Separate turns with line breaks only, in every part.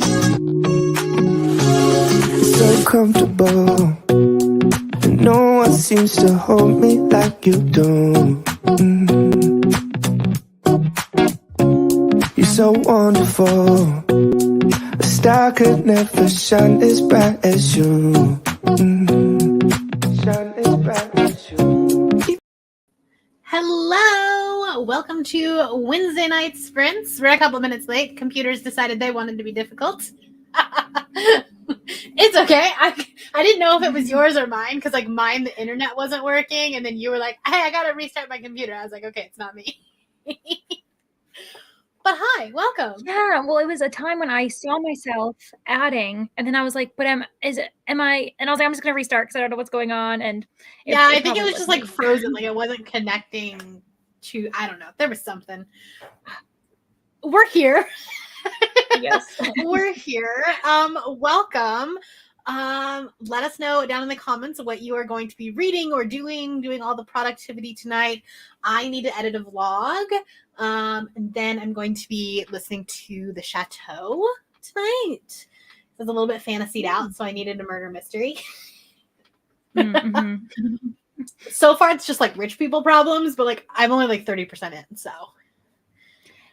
So comfortable, and no one seems to hold me like you do. You're so wonderful. A star could never shine as bright as you. Shine as bright as you.
Hello, welcome to Wednesday Night Sprints. We're a couple minutes late. Computers decided they wanted to be difficult. It's okay. I didn't know if it was yours or mine because like mine, the internet wasn't working. And then you were like, hey, I got to restart my computer. I was like, okay, it's not me. But hi, welcome.
Yeah, well, it was a time when I saw myself adding, and then I was like, but am I, and I was like, I'm just gonna restart because I don't know what's going on. And
I think it was just like frozen, like it wasn't connecting to, I don't know, there was something. We're here.
Yes.
We're here. Welcome. Let us know down in the comments what you are going to be reading or doing all the productivity tonight. I need to edit a vlog. And then I'm going to be listening to The Chateau tonight. It's a little bit fantasied out, so I needed a murder mystery.
Mm-hmm.
So far, it's just like rich people problems, but like I'm only like 30% in, so.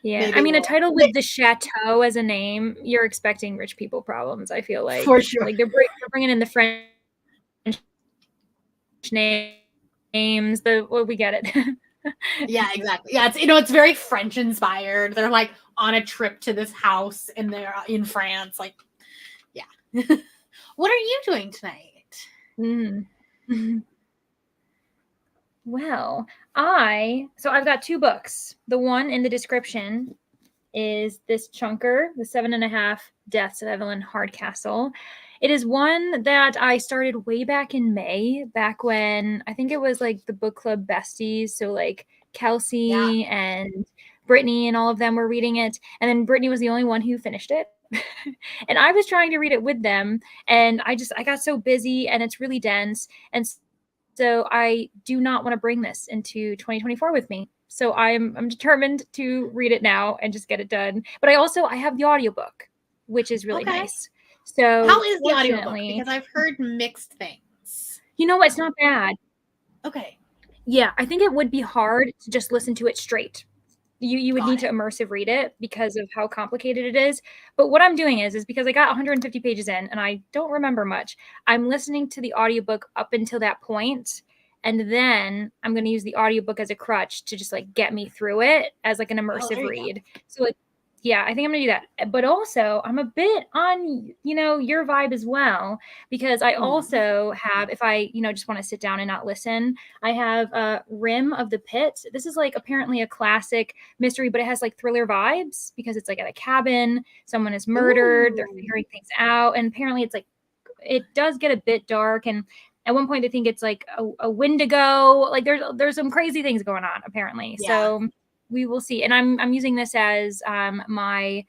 Yeah,
Maybe
I mean,
we'll,
a title with The Chateau as a name, you're expecting rich people problems, I feel like.
For sure.
Like, they're bringing in the French names, we get it.
Yeah, exactly. Yeah, it's very French inspired. They're like on a trip to this house and they're in France. Like, yeah. What are you doing tonight?
Mm-hmm. Well, I've got two books. The one in the description is this chunker, The 7.5 Deaths of Evelyn Hardcastle. It is one that I started way back in May, back when I think it was like the book club besties. So like Kelsey and Brittany and all of them were reading it. And then Brittany was the only one who finished it. And I was trying to read it with them. And I got so busy and it's really dense. And so I do not want to bring this into 2024 with me. So I'm determined to read it now and just get it done. But I have the audiobook, which is really nice. So
how is the audiobook? Because I've heard mixed things.
You know what? It's not bad.
Okay.
Yeah, I think it would be hard to just listen to it straight. You would need to immersive read it because of how complicated it is. But what I'm doing is because I got 150 pages in and I don't remember much. I'm listening to the audiobook up until that point, and then I'm going to use the audiobook as a crutch to just like get me through it as like an immersive read. So like, yeah, I think I'm going to do that. But also I'm a bit on, your vibe as well, because I also have, if I, just want to sit down and not listen, I have Rim of the Pit. This is like apparently a classic mystery, but it has like thriller vibes because it's like at a cabin, someone is murdered, they're figuring things out. And apparently it's like, it does get a bit dark. And at one point they think it's like a Wendigo. Like there's some crazy things going on apparently. Yeah. So we will see. And I'm using this as my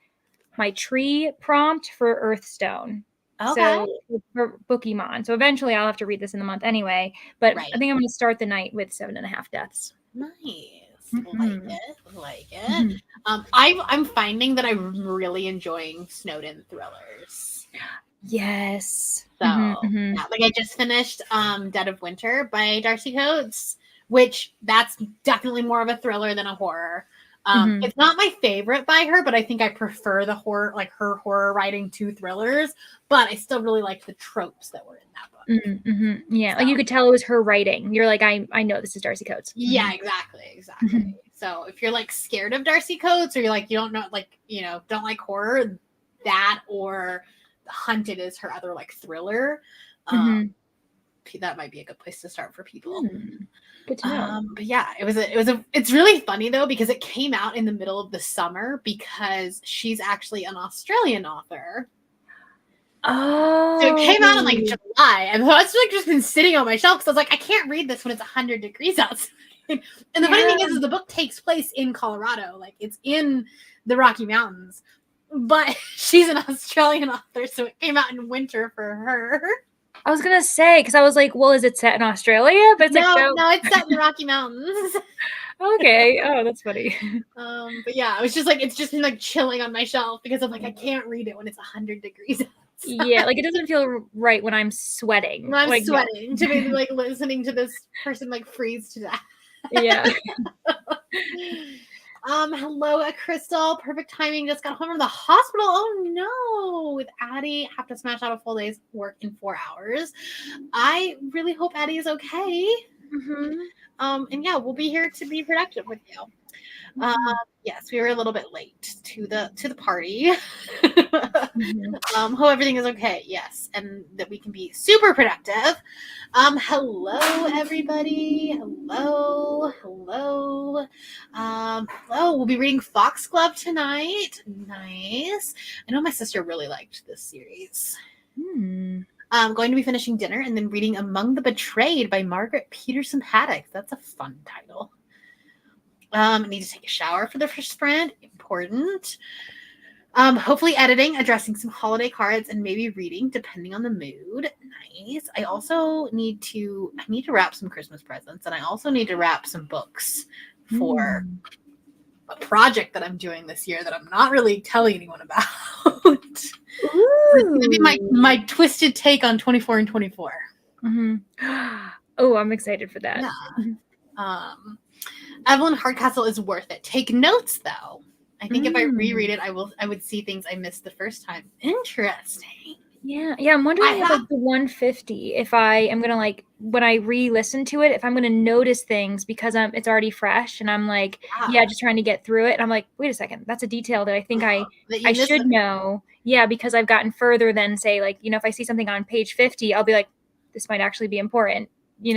tree prompt for Earthstone. Okay. So for Pokemon. So eventually I'll have to read this in the month anyway. But I think I'm going to start the night with 7.5 Deaths.
Nice. Like it. I'm finding that I'm really enjoying Snowden thrillers.
Yes.
So yeah, like I just finished Dead of Winter by Darcy Coates, which that's definitely more of a thriller than a horror. It's not my favorite by her, but I think I prefer the horror, like her horror writing to thrillers. But I still really like the tropes that were in that book.
Yeah, so. Like you could tell it was her writing. You're like, I know this is Darcy Coates.
Yeah, exactly. So if you're like scared of Darcy Coates, or you're like, you don't know, like, don't like horror, that or Hunted is her other like thriller. That might be a good place to start for people.
Good to know.
But yeah, it's really funny though, because it came out in the middle of the summer because she's actually an Australian author.
Oh.
So it came out in like July, and so it's like just been sitting on my shelf because I was like, I can't read this when it's 100 degrees outside. And the funny thing is the book takes place in Colorado, like it's in the Rocky Mountains, but she's an Australian author, so it came out in winter for her.
I was gonna say, because I was like, well, is it set in Australia? But it's
no, it's set in the Rocky Mountains.
Okay. Oh, that's funny.
But yeah, it was just like it's just been like chilling on my shelf because I'm like I can't read it when it's 100 degrees outside.
Yeah, like it doesn't feel right when I'm sweating.
When I'm
like, no.
sweating to be like listening to this person like freeze to death.
Yeah.
Hello, Crystal. Perfect timing. Just got home from the hospital. Oh no, with Addie, have to smash out a full day's work in 4 hours. I really hope Addie is okay.
Mm-hmm.
And yeah, we'll be here to be productive with you. Yes, we were a little bit late to the party. Hope everything is okay. Yes, and that we can be super productive. Hello everybody. Hello. We'll be reading Foxglove tonight. Nice. I know my sister really liked this series. I'm going to be finishing dinner and then reading Among the Betrayed by Margaret Peterson Haddock. That's a fun title. I need to take a shower for the first sprint. Important. Hopefully editing, addressing some holiday cards, and maybe reading, depending on the mood. Nice. I also need to wrap some Christmas presents, and I also need to wrap some books for a project that I'm doing this year that I'm not really telling anyone about. It's gonna be my twisted take on 24 and 24.
Oh, I'm excited for that.
Yeah. Evelyn Hardcastle is worth it. Take notes though. I think if I reread it, I would see things I missed the first time. Interesting.
Yeah. I'm wondering if like the 150, if I am gonna like when I re-listen to it, if I'm gonna notice things because it's already fresh and I'm like, just trying to get through it. And I'm like, wait a second, that's a detail that I think I should know. Yeah, because I've gotten further than say like, if I see something on page 50, I'll be like, this might actually be important, So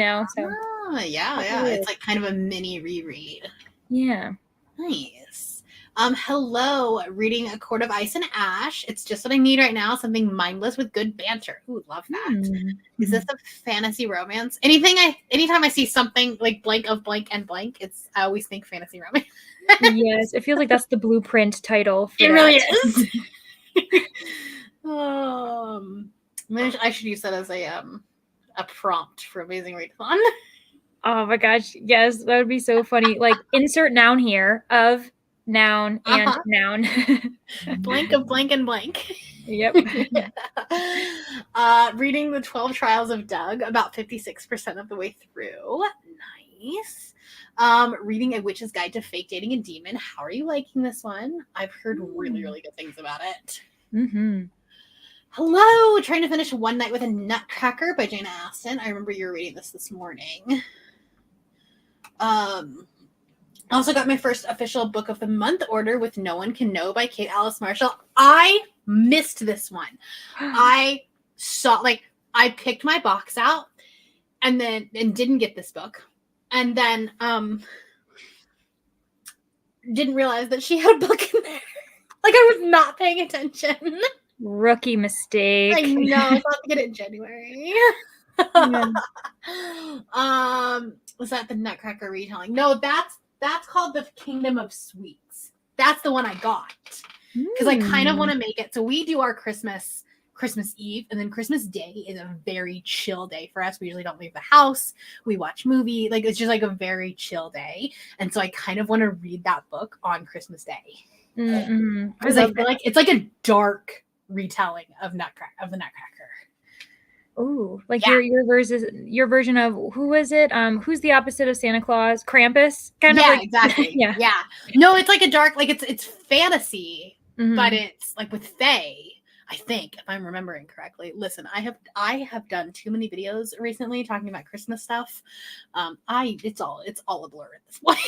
yeah. It's like kind of a mini reread.
Yeah.
Nice. Hello, reading A Court of Ice and Ash. It's just what I need right now. Something mindless with good banter. Ooh, love that. Is this a fantasy romance? Anytime I see something like blank of blank and blank, I always think fantasy romance.
Yes, it feels like that's the blueprint title.
It really is. I should use that as a prompt for Amazing Readathon.
Oh my gosh, yes, that would be so funny. Like insert noun here of noun and noun.
Blank of blank and blank.
Yep.
Reading The 12 Trials of Doug, about 56% of the way through. Nice. Reading A Witch's Guide to Fake Dating a Demon. How are you liking this one? I've heard really, really good things about it. Hello, trying to finish One Night with a Nutcracker by Jane Austen. I remember you were reading this morning. I also got my first official book of the month order with No One Can Know by Kate Alice Marshall. I missed this one. I picked my box out and didn't get this book. And then didn't realize that she had a book in there. Like I was not paying attention.
Rookie mistake.
I know. I thought to get it in January. Was that the Nutcracker retelling? No, that's called The Kingdom of Sweets. That's the one I got because I kind of want to make it. So we do our Christmas Eve, and then Christmas Day is a very chill day for us. We usually don't leave the house. We watch movie. Like it's just like a very chill day, and so I kind of want to read that book on Christmas Day because I feel like it's like a dark retelling of the Nutcracker.
Oh, like your version of who is it? Who's the opposite of Santa Claus? Krampus, kind of.
Yeah, exactly. Yeah. No, it's like a dark, like it's fantasy, but it's like with fae. I think, if I'm remembering correctly. Listen, I have done too many videos recently talking about Christmas stuff. It's all a blur at this point.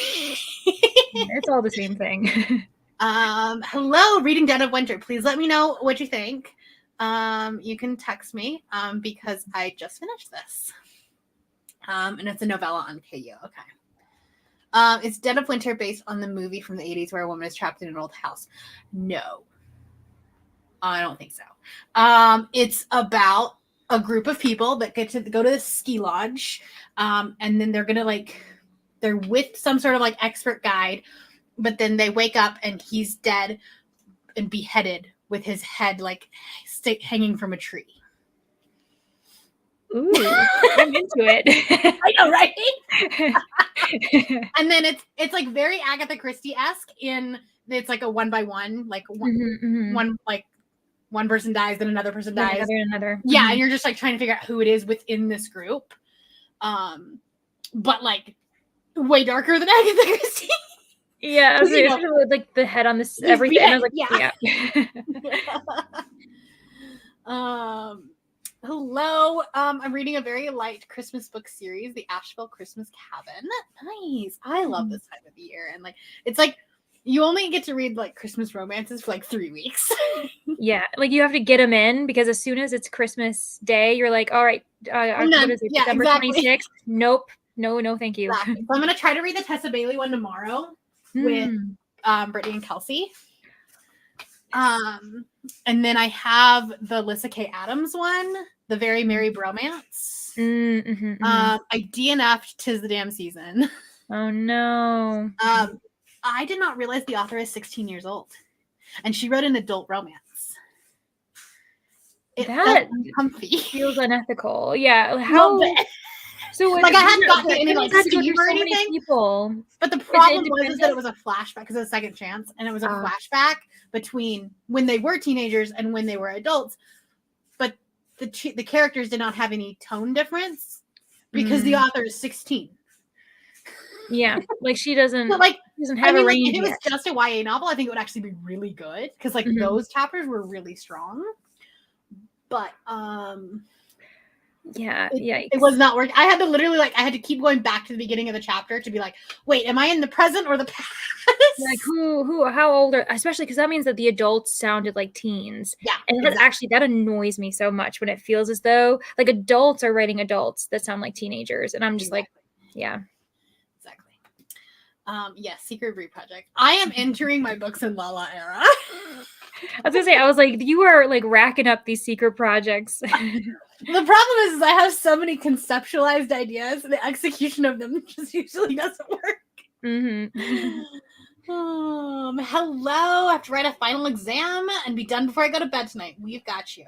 It's all the same thing.
Hello, reading Dead of Winter. Please let me know what you think. You can text me because I just finished this. And it's a novella on KU. Okay. It's Dead of Winter based on the movie from the 80s where a woman is trapped in an old house. No. I don't think so. It's about a group of people that get to go to the ski lodge. And then they're with some sort of like expert guide, but then they wake up and he's dead and beheaded with his head like hanging from a tree.
Ooh, I'm into it.
I know, right? And then it's like very Agatha Christie-esque in it's like a one by one, like one like one person dies, then another person dies.
Another.
Yeah, and you're just like trying to figure out who it is within this group. But like way darker than Agatha Christie.
Yeah, with like the head on this everything. And I was like,
yeah. Hello. I'm reading a very light Christmas book series, The Asheville Christmas Cabin. Nice. I love this time of the year. And like it's like you only get to read like Christmas romances for like 3 weeks.
Yeah, like you have to get them in because as soon as it's Christmas Day, you're like, all right, what is it, December 26th? Nope. No, thank you.
Exactly. So I'm going to try to read the Tessa Bailey one tomorrow with Brittany and Kelsey. And then I have the Lyssa Kay Adams one, The Very Merry Bromance. I DNF'd 'Tis the Damn Season.
Oh no.
I did not realize the author is 16 years old, and she wrote an adult romance. It felt uncomfy.
Feels unethical. Yeah. How? So
like I hadn't gotten any like Steve or anything.
People.
But the problem was that it was a flashback because it was a second chance, and it was a flashback between when they were teenagers and when they were adults. But the characters did not have any tone difference because the author is 16.
Yeah, like she doesn't.
But like
doesn't have a range.
If it was just a YA novel, I think it would actually be really good because like those chapters were really strong. But it was not working. I had to literally I had to keep going back to the beginning of the chapter to be like, wait, am I in the present or the past?
Like how old are, especially because that means that the adults sounded like teens.
Yeah,
and that annoys me so much when it feels as though like adults are writing adults that sound like teenagers, and I'm just like, yeah.
Yes, Secret Breed Project. I am entering my books in Lala era.
I was gonna say, I was like, you are like racking up these secret projects.
The problem is I have so many conceptualized ideas, and the execution of them just usually doesn't work. Hello. I have to write a final exam and be done before I go to bed tonight. We've got you.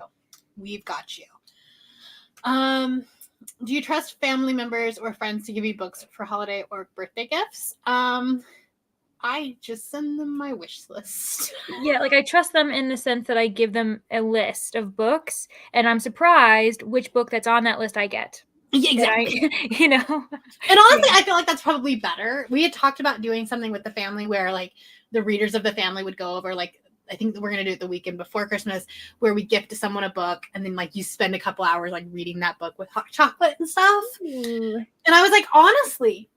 Do you trust family members or friends to give you books for holiday or birthday gifts? I just send them my wish list.
Yeah, like I trust them in the sense that I give them a list of books, and I'm surprised which book that's on that list I get.
Yeah, exactly. And honestly, I feel like that's probably better. We had talked about doing something with the family where like the readers of the family would go over like, I think we're going to do it the weekend before Christmas, where we gift to someone a book and then like you spend a couple hours like reading that book with hot chocolate and stuff. And I was like, honestly,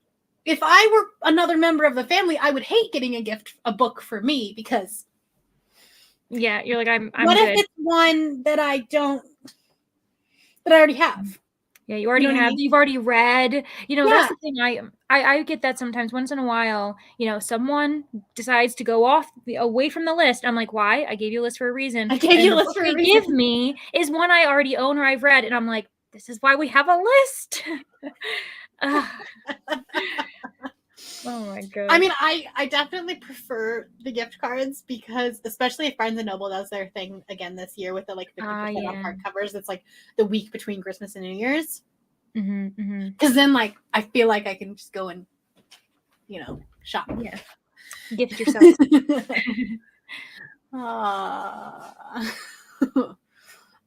if I were another member of the family, I would hate getting a book for me because
you're like, I'm
what
good.
if it's one that I already have?
Yeah, you already have. You've already read. That's the thing. I get that sometimes. Once in a while, someone decides to go away from the list. I'm like, why? I gave you a list for a reason.
I gave you a list for a reason.
Give me is one I already own or I've read, and I'm like, this is why we have a list. Oh my god.
I mean, I definitely prefer the gift cards because, especially if Barnes and Noble does their thing again this year with the like 50% off hardcovers. It's like the week between Christmas and New Year's. Because then, like, I feel like I can just go and, shop.
Yeah. Gift yourself.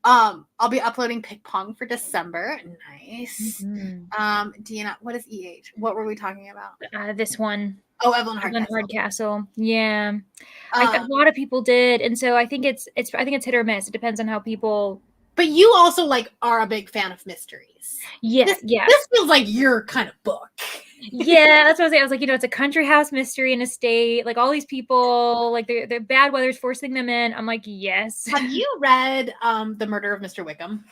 I'll be uploading Ping Pong for December. Nice. Deanna, what is EH? What were we talking about?
This one.
Oh, Evelyn
Hardcastle. Yeah. A lot of people did, and so I think it's hit or miss. It depends on how people.
But you also like are a big fan of mysteries.
Yeah,
This feels like your kind of book.
Yeah, that's what I was saying. I was like, it's a country house mystery in a state. Like all these people, like the bad weather's forcing them in. I'm like, yes.
Have you read The Murder of Mr. Wickham?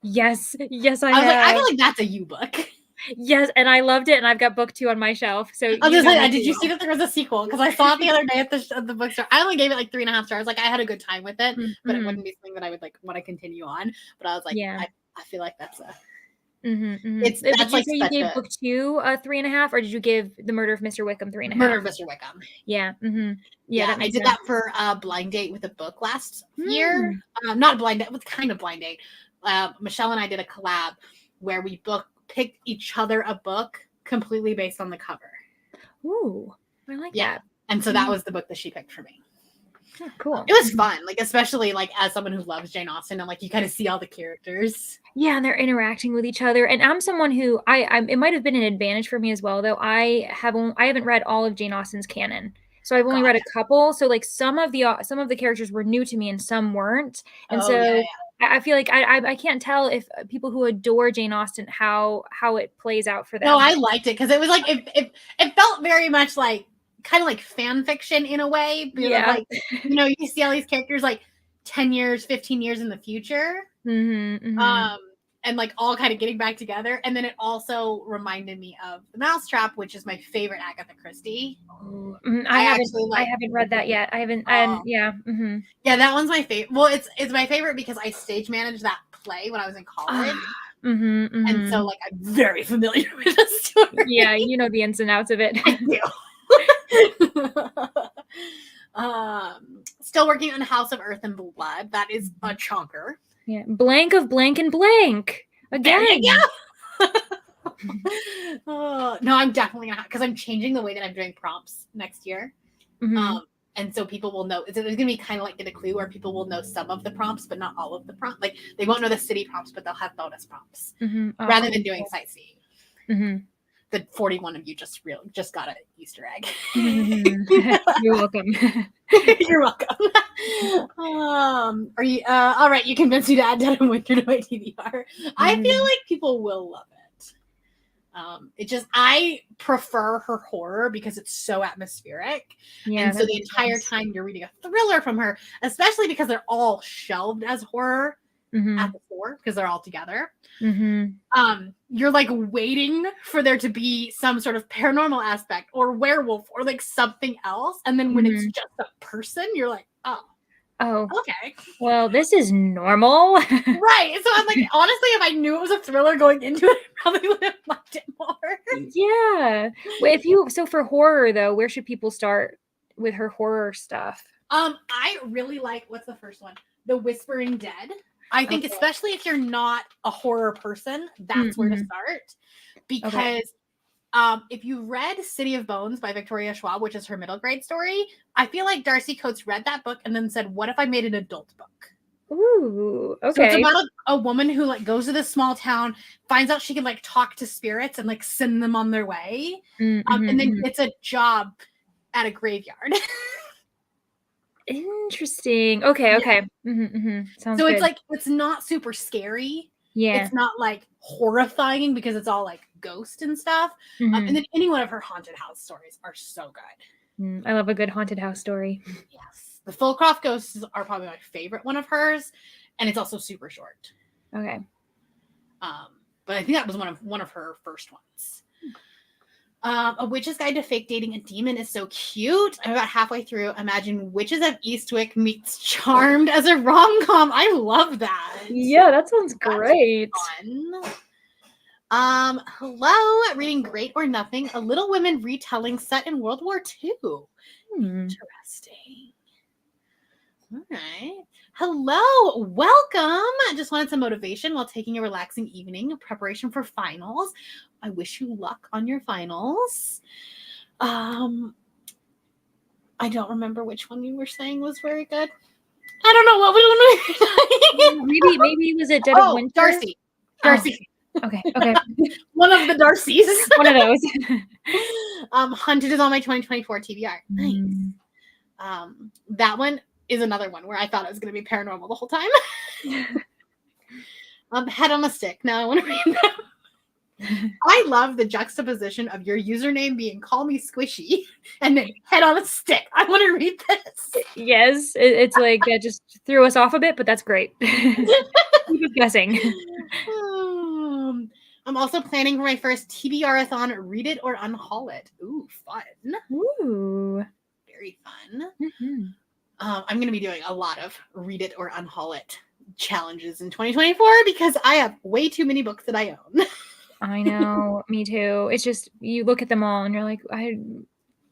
Yes, I have.
I feel like that's a you book.
Yes, and I loved it, and I've got book 2 on my shelf. So
did you see that there was a sequel? Because I saw it the other day at the bookstore. I only gave it like 3.5 stars. Like I had a good time with it, but it wouldn't be something that I would like want to continue on. But I was like, I feel like that's a. That's like
you gave book 2 3.5, or did you give The Murder of Mr. Wickham 3.5?
Murder of Mr. Wickham.
Yeah.
Yeah, I did that for a blind date with a book last year. Not a blind date, it was kind of blind date. Michelle and I did a collab where we picked each other a book completely based on the cover.
Ooh, I like that.
And so that was the book that she picked for me.
Oh, cool.
It was fun, like especially like as someone who loves Jane Austen, and like you kind of see all the characters.
Yeah, and they're interacting with each other. And I'm someone who it might have been an advantage for me as well, though. I haven't read all of Jane Austen's canon, so I've only read a couple. So like some of the characters were new to me, and some weren't. And I feel like I can't tell if people who adore Jane Austen how it plays out for them.
No, I liked it because it was like it felt very much like kind of like fan fiction in a way.
Yeah.
Like, you know, you see all these characters like 10 years, 15 years in the future.
Mm-hmm, mm-hmm.
And like all kind of getting back together. And then it also reminded me of The Mousetrap, which is my favorite Agatha Christie.
I haven't read that yet. I haven't. Yeah. Mm-hmm.
Yeah, that one's my favorite. Well, it's my favorite because I stage managed that play when I was in college.
Mm-hmm, mm-hmm.
And so like I'm very familiar with the story.
Yeah, you know the ins and outs of it.
I do. Still working on House of Earth and Blood. That is a chonker.
Yeah, blank of blank and blank again.
No, I'm definitely gonna because I'm changing the way that I'm doing prompts next year.
Mm-hmm.
And so people will know. There's gonna be kind of like Get a Clue where people will know some of the prompts, but not all of the prompts. Like they won't know the city prompts, but they'll have bonus prompts rather than doing sightseeing.
Mm-hmm.
The 41 of you just got an Easter egg.
You're welcome.
You're welcome. Are you all right? You convinced me to add Dead of Winter to my TBR. I feel like people will love it. I prefer her horror because it's so atmospheric. Yeah, and so the entire time you're reading a thriller from her, especially because they're all shelved as horror at the fore because they're all together. You're like waiting for there to be some sort of paranormal aspect or werewolf or like something else, and then when it's just a person, you're like, oh, okay,
well, this is normal.
Right. So I'm like, honestly, if I knew it was a thriller going into it, I probably would have liked it more.
Yeah. So for horror though, where should people start with her horror stuff?
I really like, what's the first one? The Whispering Dead. I think especially if you're not a horror person, that's where to start. Because if you read City of Bones by Victoria Schwab, which is her middle grade story, I feel like Darcy Coates read that book and then said, what if I made an adult book?
Ooh, okay.
So it's about a woman who like goes to this small town, finds out she can like talk to spirits and like send them on their way. And then gets a job at a graveyard.
Interesting. Okay. Sounds
so
good.
it's like, it's not super scary.
Yeah.
It's not like horrifying because it's all like ghost and stuff. And then any one of her haunted house stories are so good.
I love a good haunted house story.
Yes. The Fullcroft Ghosts are probably my favorite one of hers. And it's also super short.
Okay.
But I think that was one of her first ones. A Witch's Guide to Fake Dating a Demon is so cute. I'm about halfway through. Imagine Witches of Eastwick meets Charmed as a rom-com. I love that.
Yeah, that sounds great.
Fun. Hello, reading Great or Nothing, a Little Women retelling set in World War II. Interesting. All right. Hello, welcome. I just wanted some motivation while taking a relaxing evening in preparation for finals. I wish you luck on your finals. I don't remember which one you were saying was very good. I don't know what
maybe was it Dead of Winter?
Darcy.
Okay.
One of the Darcys.
One of those.
Hunted is on my 2024 TBR. Nice. That one is another one where I thought it was going to be paranormal the whole time. Head on a Stick. Now I want to read that. I love the juxtaposition of your username being Call Me Squishy and then Head on a Stick. I want to read this.
Yes, it's like that just threw us off a bit, but that's great. Keep us guessing.
I'm also planning for my first TBR-a-thon, Read It or Unhaul It. Ooh, fun.
Ooh.
Very fun. I'm going to be doing a lot of Read It or Unhaul It challenges in 2024 because I have way too many books that I own.
I know, me too. It's just, you look at them all and you're like,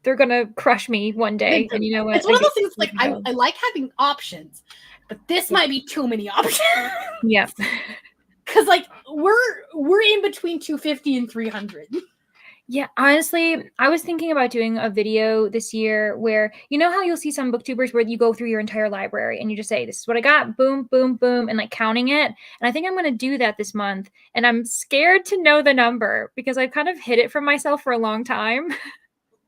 they're going to crush me one day. And you know what?
It's one of those things like, I like having options, but this might be too many options.
Yeah.
because like we're in between 250 and 300.
Yeah, honestly, I was thinking about doing a video this year where, you know how you'll see some booktubers where you go through your entire library and you just say, this is what I got, boom, boom, boom, and like counting it. And I think I'm going to do that this month. And I'm scared to know the number because I've kind of hid it from myself for a long time.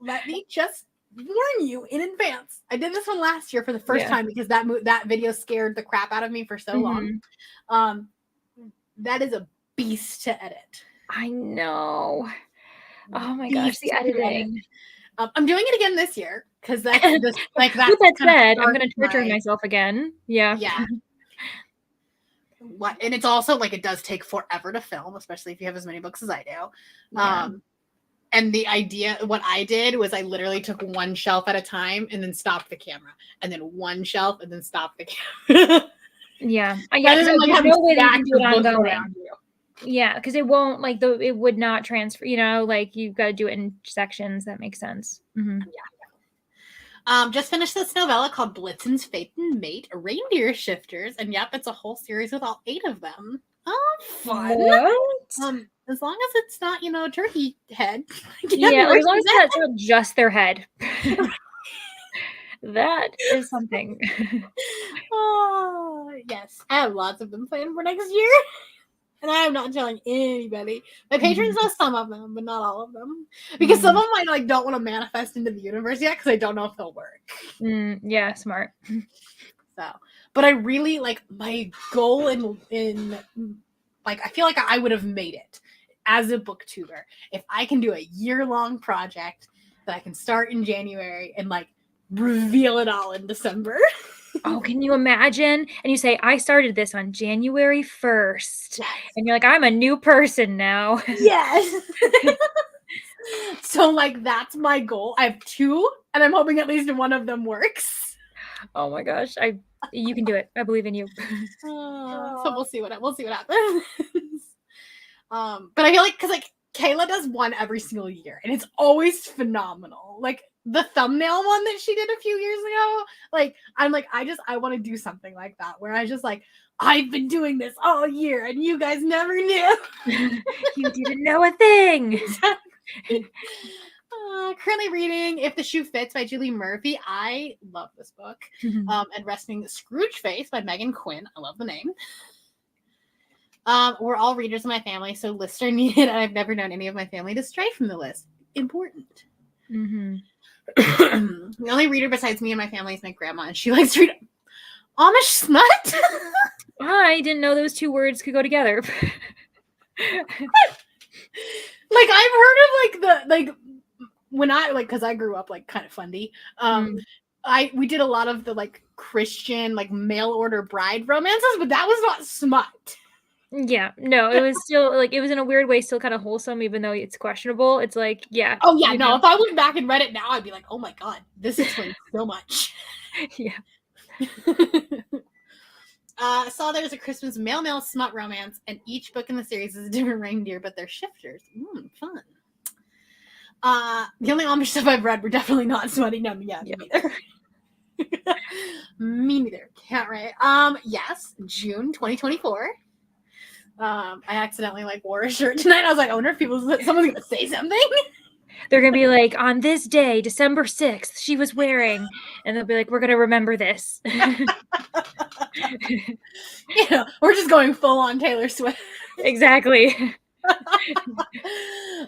Let me just warn you in advance. I did this one last year for the first time because that video scared the crap out of me for so long. That is a beast to edit.
I know. Oh my gosh, the editing.
I'm doing it again this year because that's like that.
With that said, I'm going to torture myself again. Yeah.
What? And it's also like it does take forever to film, especially if you have as many books as I do. And the idea, what I did was I literally took one shelf at a time and then stopped the camera, and then one shelf and then stopped the camera.
Yeah. There's no way that you can do it ongoing. Yeah, because it won't it would not transfer, like you've got to do it in sections. That makes sense.
Just finished this novella called Blitzen's Fate and Mate, Reindeer Shifters, and yep, it's a whole series with all 8 of them. Oh, fun. What? As long as it's not, turkey head.
Yeah, or as long as that's not just their head. That is something.
Oh, yes. I have lots of them planned for next year. And I am not telling anybody. My patrons know some of them, but not all of them. Because some of them I don't want to manifest into the universe yet because I don't know if they'll work.
Yeah, smart.
So, but I really my goal in I feel like I would have made it as a booktuber if I can do a year-long project that I can start in January and reveal it all in December.
Oh, can you imagine? And you say, I started this on January 1st. Yes. And you're like, I'm a new person now.
Yes. So that's my goal. I have 2 and I'm hoping at least one of them works.
Oh my gosh. You can do it. I believe in you.
So we'll see what happens. But I feel because Kayla does one every single year and it's always phenomenal. The thumbnail one that she did a few years ago, I want to do something like that where I just I've been doing this all year and you guys never knew.
You didn't know a thing.
Currently reading If the Shoe Fits by Julie Murphy. I love this book. And Resting Scrooge Face by Megan Quinn. I love the name. We're all readers in my family, so lists are needed, and I've never known any of my family to stray from the list. Important. The only reader besides me and my family is my grandma, and she likes to read Amish smut.
I didn't know those 2 words could go together.
I've heard of when I because I grew up kind of fundy. We did a lot of the Christian mail order bride romances, but that was not smut.
Yeah, no, it was still it was in a weird way still kind of wholesome, even though it's questionable. It's yeah.
Oh yeah, no. If I went back and read it now, I'd be like, oh my god, this explains so much.
Yeah.
Saw there's a Christmas mail smut romance, and each book in the series is a different reindeer, but they're shifters. Fun. The only Amish stuff I've read were definitely not smutty. No, me neither. Me neither. Can't write. Yes, June 2024. I accidentally wore a shirt tonight. I was like, I wonder if someone's gonna say something.
They're gonna be like, on this day, December 6th, she was wearing, and they'll be like, we're gonna remember this.
We're just going full on Taylor Swift.
Exactly.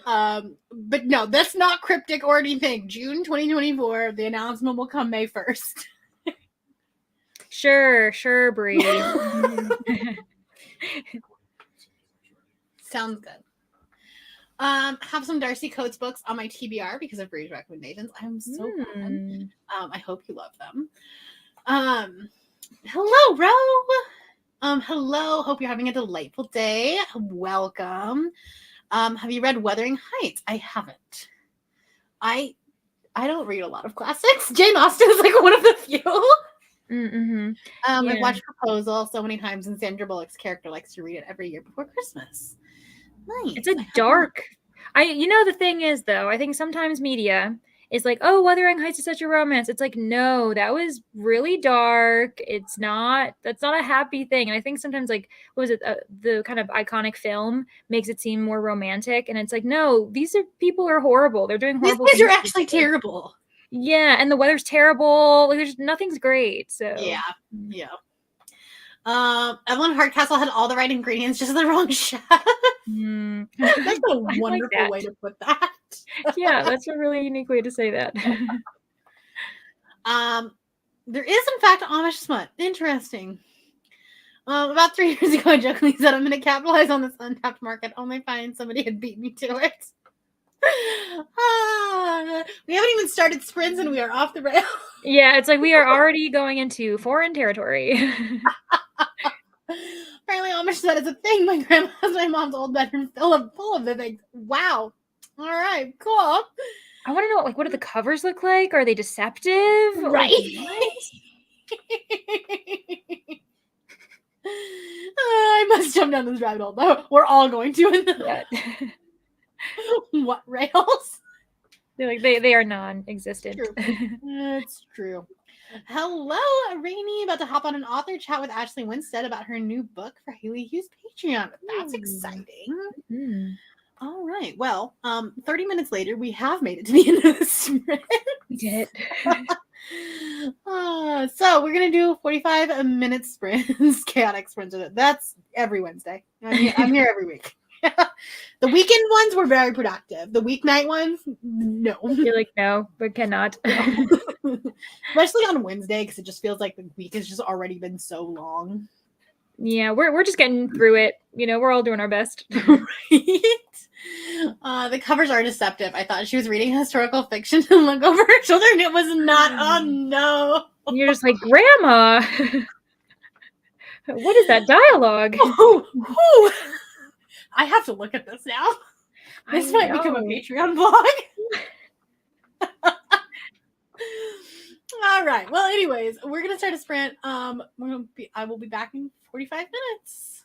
But no, that's not cryptic or anything. June 2024. The announcement will come May 1st.
Sure, Bree.
Sounds good. Have some Darcy Coates books on my TBR because of Bree's recommendations. I'm so glad. I hope you love them. Hello, Ro. Hello. Hope you're having a delightful day. Welcome. Have you read Wuthering Heights? I haven't. I don't read a lot of classics. Jane Austen is one of the few. I've watched Proposal so many times, and Sandra Bullock's character likes to read it every year before Christmas. Nice.
It's a dark. The thing is, though, I think sometimes media, is like, oh, Wuthering Heights is such a romance. It's like, no, that was really dark. That's not a happy thing. And I think sometimes, like, what was it, the kind of iconic film makes it seem more romantic, and it's like, no, people are horrible. They're doing
These
horrible
kids
things
are
to
actually
each other.
terrible.
Yeah, and the weather's terrible. Like, nothing's great. So
Yeah. Evelyn Hardcastle had all the right ingredients, just the wrong chef. That's a wonderful
like
way to put that.
Yeah, that's a really unique way to say that.
There is, in fact, Amish smut. Interesting. About 3 years ago, I jokingly said I'm going to capitalize on this untapped market, only find somebody had beat me to it. We haven't even started sprints and we are off the rail.
Yeah, it's like we are already going into foreign territory.
Apparently, Amish smut is a thing. My grandma has my mom's old bedroom full of the things. Wow. All right, cool.
I want to know, like, what do the covers look like? Are they deceptive?
Right.
Like,
I must jump down this rabbit hole. No, we're all going to.
yeah.
What rails?
They're like, they are non-existent.
True. It's true. Hello, Rainy. About to hop on an author chat with Ashley Winstead about her new book for Haley Hughes Patreon. That's exciting. All right. Well, 30 minutes later, we have made it to the end of the sprint.
We did.
So we're gonna do 45-minute sprints, chaotic sprints. That's every Wednesday. I'm here every week. The weekend ones were very productive. The weeknight ones, no.
You're like, no, but cannot.
Especially on Wednesday, because it just feels like the week has just already been so long.
Yeah, we're just getting through it. We're all doing our best.
Right? The covers are deceptive. I thought she was reading historical fiction and look over her shoulder and it was not. Oh no.
You're just like, Grandma, what is that dialogue?
Oh. I have to look at this now. This might become a Patreon blog. All right. Well, anyways, we're gonna start a sprint. I will be back in 45 minutes.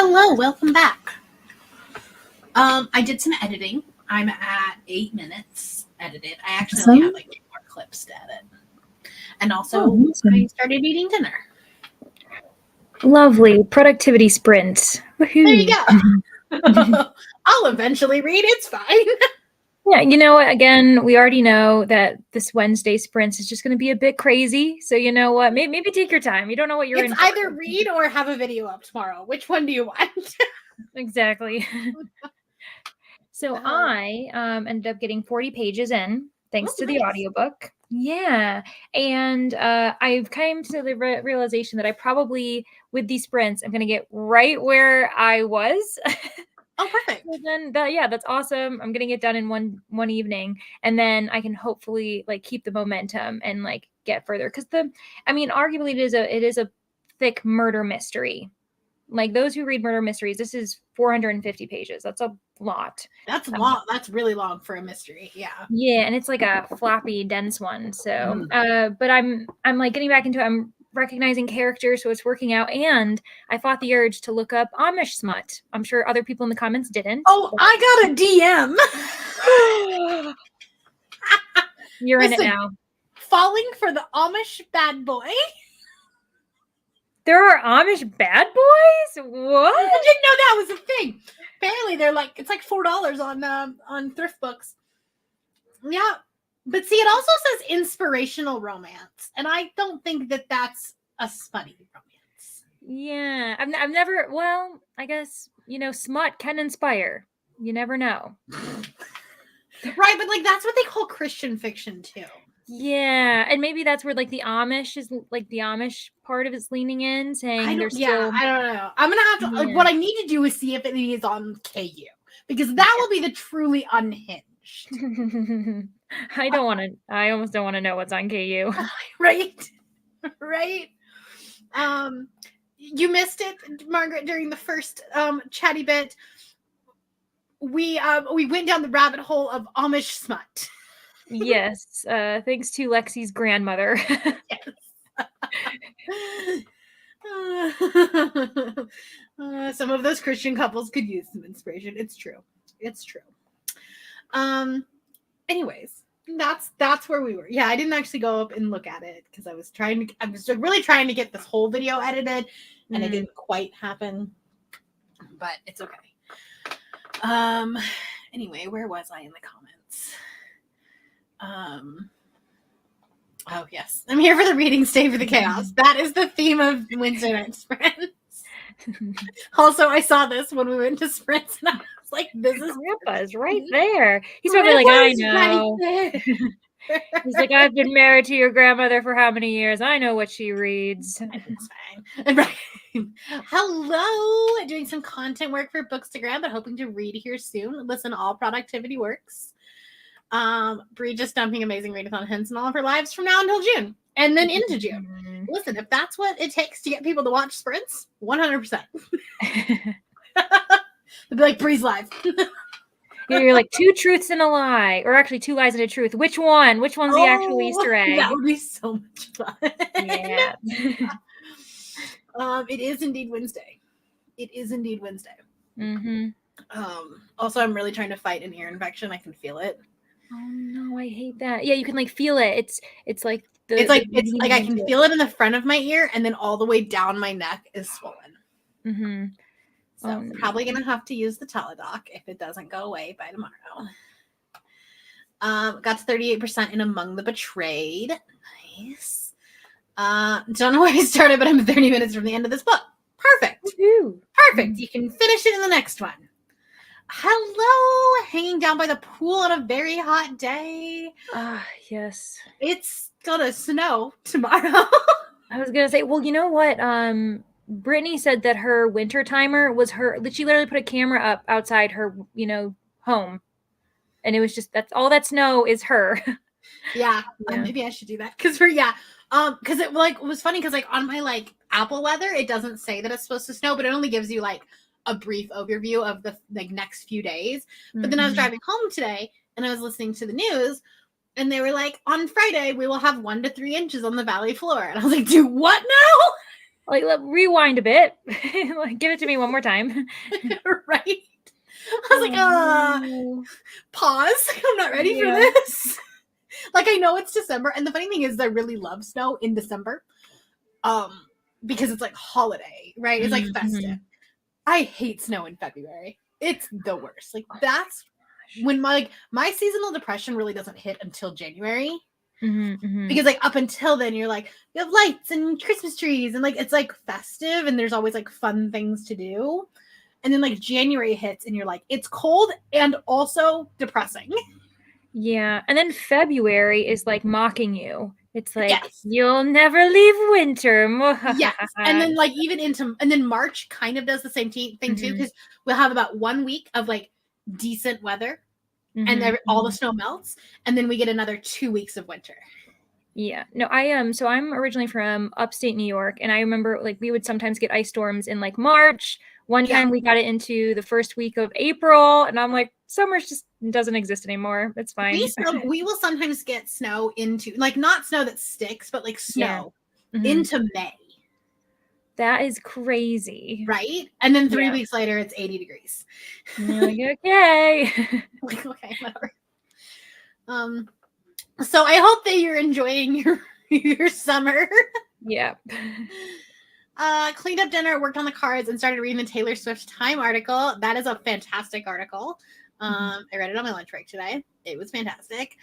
Hello, welcome back. I did some editing. I'm at 8 minutes edited. I actually only have like 2 more clips to edit. And also, I started eating dinner.
Lovely productivity sprint. Woohoo.
There you go. I'll eventually read. It's fine.
Yeah, you know what? Again, we already know that this Wednesday sprint is just going to be a bit crazy. So you know what? Maybe take your time. You don't know what you're in.
It's either read or have a video up tomorrow. Which one do you want?
Exactly. So I ended up getting 40 pages in thanks to the audiobook. Yeah. And I've come to the realization that I probably, with these sprints, I'm going to get right where I was.
Oh, perfect.
So then that's awesome. I'm getting it done in one evening, and then I can hopefully like keep the momentum and like get further. Because arguably it is a thick murder mystery. Like those who read murder mysteries, this is 450 pages. That's a lot.
That's long. That's really long for a mystery. Yeah.
Yeah, and it's like a floppy, dense one. So, but I'm like getting back into it. I'm recognizing characters, so it's working out. And I fought the urge to look up Amish smut. I'm sure other people in the comments didn't.
Oh, I got a DM.
You're in it now.
Falling for the Amish bad boy.
There are Amish bad boys? What?
I didn't know that was a thing. Apparently, it's like $4 on thrift books. Yeah. But see, it also says inspirational romance, and I don't think that that's a smutty romance.
Yeah, I've never. Well, I guess smut can inspire. You never know,
right? But like that's what they call Christian fiction too.
Yeah, and maybe that's where like the Amish is like the Amish part of it's leaning in, saying
I don't know. I'm gonna have to.
Yeah.
What I need to do is see if it is on KU, because that will be the truly unhinged.
I almost don't want to know what's on KU.
Right. You missed it, Margaret, during the first chatty bit. We went down the rabbit hole of Amish smut.
Yes, thanks to Lexi's grandmother.
Some of those Christian couples could use some inspiration. It's true. Anyways, that's where we were. Yeah, I didn't actually go up and look at it because I was really trying to get this whole video edited, and it didn't quite happen. But it's okay. Anyway, where was I in the comments? Oh yes, I'm here for the reading, stay for the chaos. That is the theme of Wednesday night sprints. Also, I saw this when we went to sprints, and I was like, "This is
Grandpa's right there." He's probably like, "I know." Right. He's like, "I've been married to your grandmother for how many years? I know what she reads."
It's fine. Right. Hello, doing some content work for Bookstagram, but hoping to read here soon. Listen, all productivity works. Brie just dumping amazing readathon hints in all of her lives from now until June, and then into June. Listen, if that's what it takes to get people to watch sprints, 100%. They'll be like, Bree's live.
You're like 2 truths and a lie, or actually 2 lies and a truth. Which one? Which one's the actual Easter egg?
That would be so much fun.
Yeah.
It is indeed Wednesday.
Mm-hmm.
Also, I'm really trying to fight an ear infection. I can feel it.
Oh no, I hate that. Yeah, you can like feel it. It's like
I can feel it in the front of my ear, and then all the way down my neck is swollen.
Mm-hmm.
So probably gonna have to use the Teladoc if it doesn't go away by tomorrow. Got to 38% in Among the Betrayed. Nice. Don't know where I started, but I'm 30 minutes from the end of this book. Perfect.
Woo-hoo.
Perfect. You can finish it in the next one. Hello, hanging down by the pool on a very hot day.
Yes.
It's gonna snow tomorrow.
I was gonna say, well, you know what? Brittany said that her winter timer was she literally put a camera up outside her, home. And it was just, that's all that snow is her.
Yeah. Maybe I should do that. Because because it was funny because on my Apple weather, it doesn't say that it's supposed to snow, but it only gives you a brief overview of the next few days. But then I was driving home today and I was listening to the news, and they were like, on Friday we will have 1 to 3 inches on the valley floor, and I was like, do what now?
Like, rewind a bit. Like, give it to me one more time.
Right? I was like,
no.
pause. I'm not ready for
Yeah.
this. Like, I know it's December, and the funny thing is I really love snow in December. Because it's like holiday, right? It's like festive. I hate snow in February. It's the worst. Like, that's when my seasonal depression really doesn't hit until January. Because like up until then you're like, we have lights and Christmas trees and like it's like festive and there's always like fun things to do. And then like January hits and you're like, it's cold and also depressing.
Yeah. And then February is like mocking you. It's like,
Yes.
you'll never leave winter.
Yes. And then like even and then March kind of does the same thing too, because we'll have about 1 week of like decent weather and all the snow melts. And then we get another 2 weeks of winter.
Yeah. No, so I'm originally from upstate New York, and I remember like we would sometimes get ice storms in like March. One time we got it into the first week of April, and I'm like, summer just doesn't exist anymore. It's fine.
We will sometimes get snow into like not snow that sticks, but like snow into May.
That is crazy.
Right? And then 3 weeks later it's 80 degrees.
Like, okay.
Like, okay, whatever. So I hope that you're enjoying your summer.
Yeah.
Cleaned up dinner, worked on the cards, and started reading the Taylor Swift Time article. That is a fantastic article. I read it on my lunch break today. It was fantastic.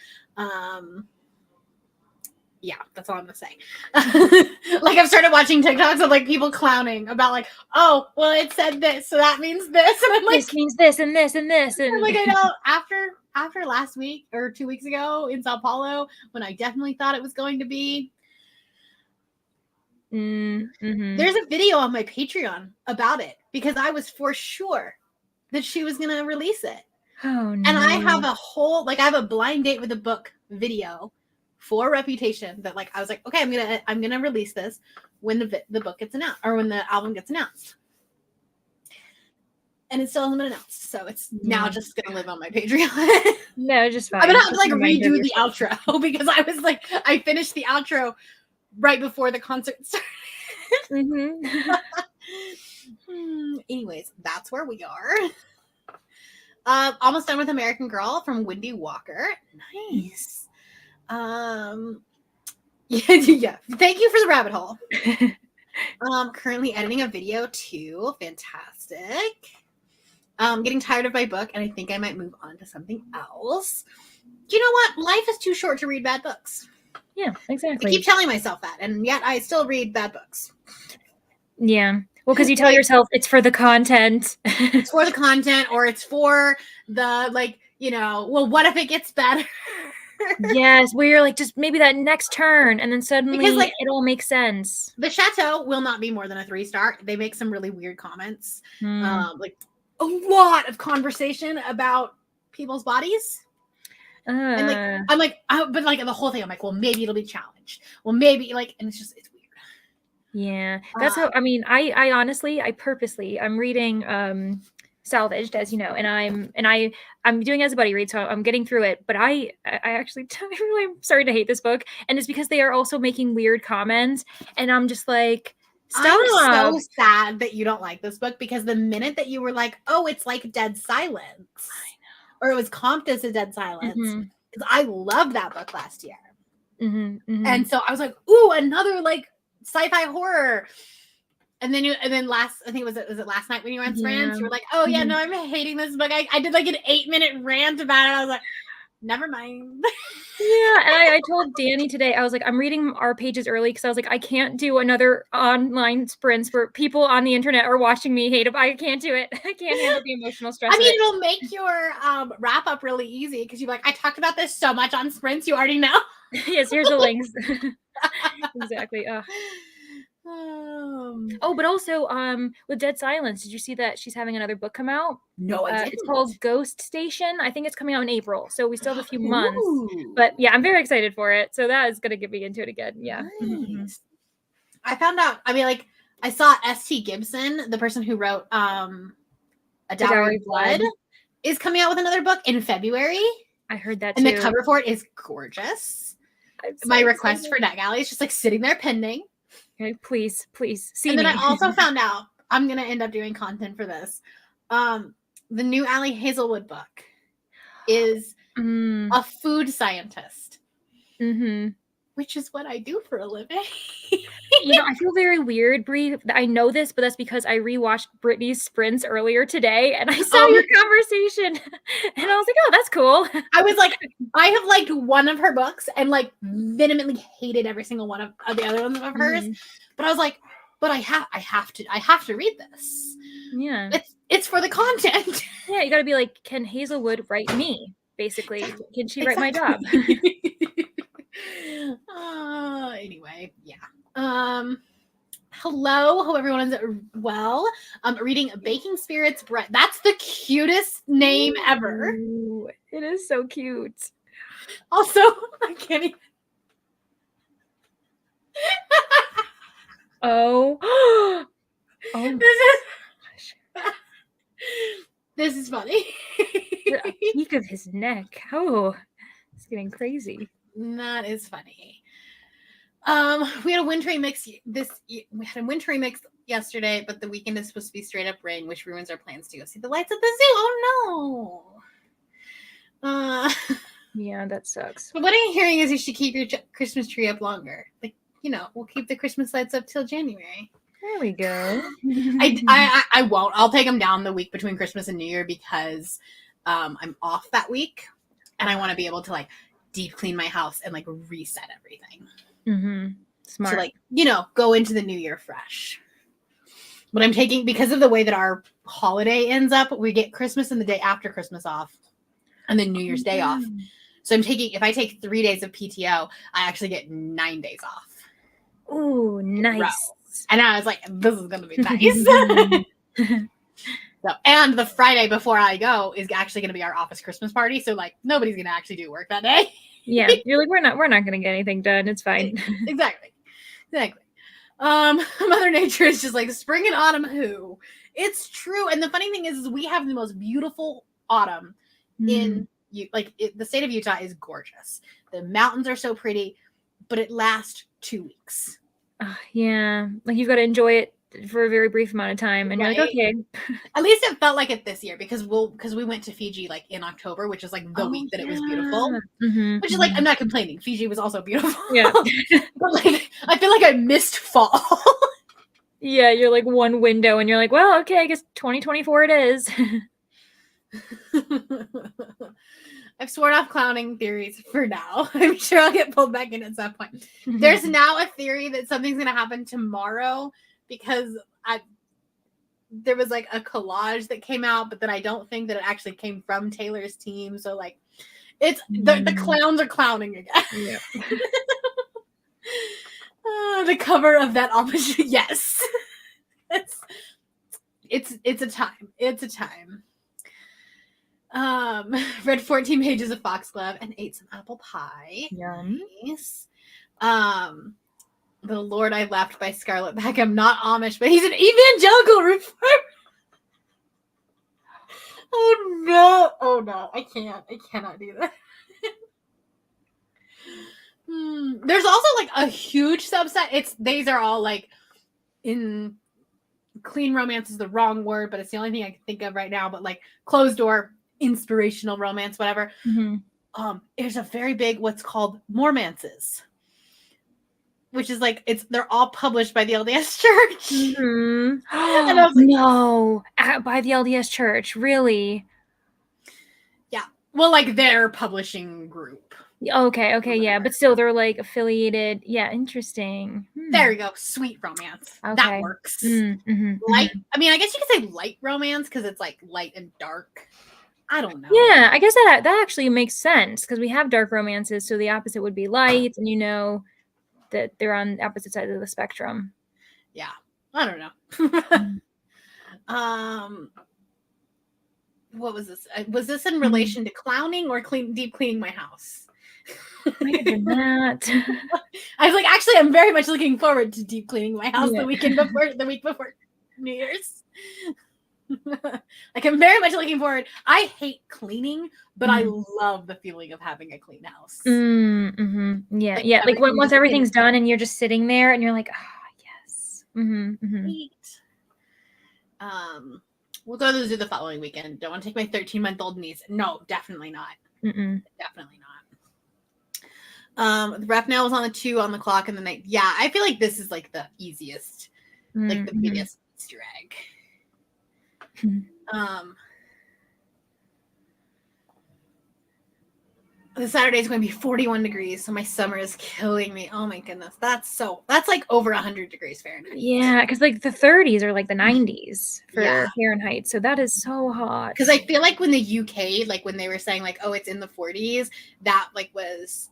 Yeah, that's all I'm gonna say. Like I've started watching TikToks of like people clowning about like, oh, well, it said this, so that means this, and I'm like,
this means this and this and this, and
I'm like, I know after last week or 2 weeks ago in Sao Paulo, when I definitely thought it was going to be. There's a video on my Patreon about it because I was for sure that she was gonna release it.
Oh no!
And I have I have a blind date with a book video for Reputation that like I was like, okay, I'm gonna release this when the book gets announced or when the album gets announced. And it still hasn't been announced, so it's now just gonna live on my Patreon.
No, just fine.
I'm gonna have to like redo the outro because I was like, I finished the outro right before the concert started. Anyways, that's where we are. Almost done with American Girl from Wendy Walker. Nice. Yeah. Thank you for the rabbit hole. Currently editing a video too. Fantastic. Getting tired of my book, and I think I might move on to something else. You know what? Life is too short to read bad books.
Yeah, exactly.
I keep telling myself that, and yet I still read bad books.
Yeah. Well, because you tell yourself it's for the content.
It's for the content, or it's for the, like, well, what if it gets better?
Yes, where you're like, just maybe that next turn, and then suddenly because, like, it all makes sense.
The Chateau will not be more than a 3-star. They make some really weird comments. Like a lot of conversation about people's bodies. And like I'm like, but like the whole thing, I'm like, well, maybe it'll be challenged. Well, maybe like, and it's weird.
Yeah, that's how. I mean, I honestly, I'm reading Salvaged, as you know, and I'm doing it as a buddy read, so I'm getting through it. But I actually really am starting to hate this book, and it's because they are also making weird comments, and I'm just like, stop.
I'm so sad that you don't like this book because the minute that you were like, oh, it's like Dead Silence, or it was comped as a Dead Silence, because I loved that book last year, and so I was like, ooh, another like sci-fi horror. And then I think was it last night when you were on Sprint? You were like, oh yeah, no, I'm hating this book. I did like an 8-minute rant about it. I was like, never mind.
Yeah, and I told Danny today, I was like, I'm reading our pages early because I was like, I can't do another online sprints where people on the internet are watching me hate it. I can't do it. I can't handle the emotional stress.
I mean, it'll make your wrap up really easy because you're like, I talked about this so much on Sprints, you already know.
Yes, here's the links. Exactly. But also with Dead Silence, did you see that she's having another book come out?
No, I didn't.
It's called Ghost Station. I think it's coming out in April, so we still have a few months. But yeah, I'm very excited for it. So that is going to get me into it again. Yeah.
Nice. I found out. I mean, like I saw S.T. Gibson, the person who wrote A Dowry of Blood, is coming out with another book in February.
I heard that
and
too.
And the cover for it is gorgeous. My request for NetGalley is just like sitting there pending.
Like, please see
And
me.
then I also found out I'm gonna end up doing content for this. The new Allie Hazelwood book is a food scientist, which is what I do for a living.
I feel very weird, Brie. I know this, but that's because I rewatched Brittany's Sprints earlier today, and I saw your conversation, and I was like, "Oh, that's cool."
I was like, I have liked one of her books and like vehemently hated every single one of the other ones of hers, but I was like, but I have to read this.
Yeah,
it's for the content.
Yeah, you got to be like, can Hazelwood write me? Basically, can she write my job?
Anyway, yeah. Hello, hope everyone is well. Reading Baking Spirits Bread. That's the cutest name ever.
Ooh, it is so cute.
Also, I can't even.
Oh,
this is funny.
A peek of his neck. Oh, it's getting crazy.
That is funny. We had a wintry mix yesterday, but the weekend is supposed to be straight up rain, which ruins our plans to go see the lights at the zoo. Oh no.
Yeah, that sucks.
But what I'm hearing is you should keep your Christmas tree up longer. Like, we'll keep the Christmas lights up till January.
There we go.
I won't. I'll take them down the week between Christmas and New Year because I'm off that week, and I want to be able to like deep clean my house and like reset everything.
Smart.
To like, go into the new year fresh. But I'm taking, because of the way that our holiday ends up, we get Christmas and the day after Christmas off, and then New Year's Day off. So if I take 3 days of PTO, I actually get 9 days off.
Ooh, nice.
And I was like, this is going to be nice. So, and the Friday before I go is actually going to be our office Christmas party. So like nobody's going to actually do work that day.
Yeah. You're like, we're not going to get anything done. It's fine.
Exactly. Mother Nature is just like spring and autumn. Who? It's true. And the funny thing is we have the most beautiful autumn in the state of Utah is gorgeous. The mountains are so pretty, but it lasts 2 weeks.
Yeah. Like you've got to enjoy it for a very brief amount of time, and you're like, okay.
At least it felt like it this year because we went to Fiji like in October, which is like the week that it was beautiful. Which is like, I'm not complaining. Fiji was also beautiful. Yeah. But like I feel like I missed fall.
Yeah, you're like one window and you're like, well, okay, I guess 2024 it is.
I've sworn off clowning theories for now. I'm sure I'll get pulled back in at some point. There's now a theory that something's going to happen tomorrow because there was like a collage that came out, but then I don't think that it actually came from Taylor's team. So like it's the clowns are clowning again. Yeah. The cover of that opposite. Yes. It's a time. It's a time. Read 14 pages of Foxglove and ate some apple pie.
Yum.
Nice. The Lord I Left by Scarlett Beckham, not Amish, but he's an evangelical reformer. Oh no, I cannot do that. There's also like a huge subset. These are all like in clean romance is the wrong word, but it's the only thing I can think of right now. But like closed door, inspirational romance, whatever. There's a very big what's called mormances, which is like they're all published by the LDS Church.
And I was like, no, by the LDS Church, really?
Yeah, well, like their publishing group.
Okay, yeah, but still, they're like affiliated. Yeah, interesting.
There we go, sweet romance. Okay. That works. Light. I mean, I guess you could say light romance because it's like light and dark. I don't know.
Yeah, I guess that actually makes sense because we have dark romances, so the opposite would be light, and that they're on opposite sides of the spectrum.
Yeah, I don't know. What was this? Was this in relation to clowning or deep cleaning my house?
Might have been that.
I was like, actually, I'm very much looking forward to deep cleaning my house the week before New Year's. Like I'm very much looking forward. I hate cleaning, but I love the feeling of having a clean house.
Yeah, like once everything's done and you're just sitting there and you're like,
Sweet. We'll go to the zoo the following weekend. Don't want to take my 13-month-old niece. No, definitely not. Definitely not. The ref now was on the 2 on the clock in the night. Yeah, I feel like this is like the easiest, like the biggest Easter egg. The Saturday is going to be 41 degrees, so my summer is killing me. Oh my goodness, that's like over 100 degrees Fahrenheit.
Yeah, because like the 30s are like the 90s for Fahrenheit, so that is so hot.
Because I feel like when the UK, like when they were saying like, oh, it's in the 40s, that like was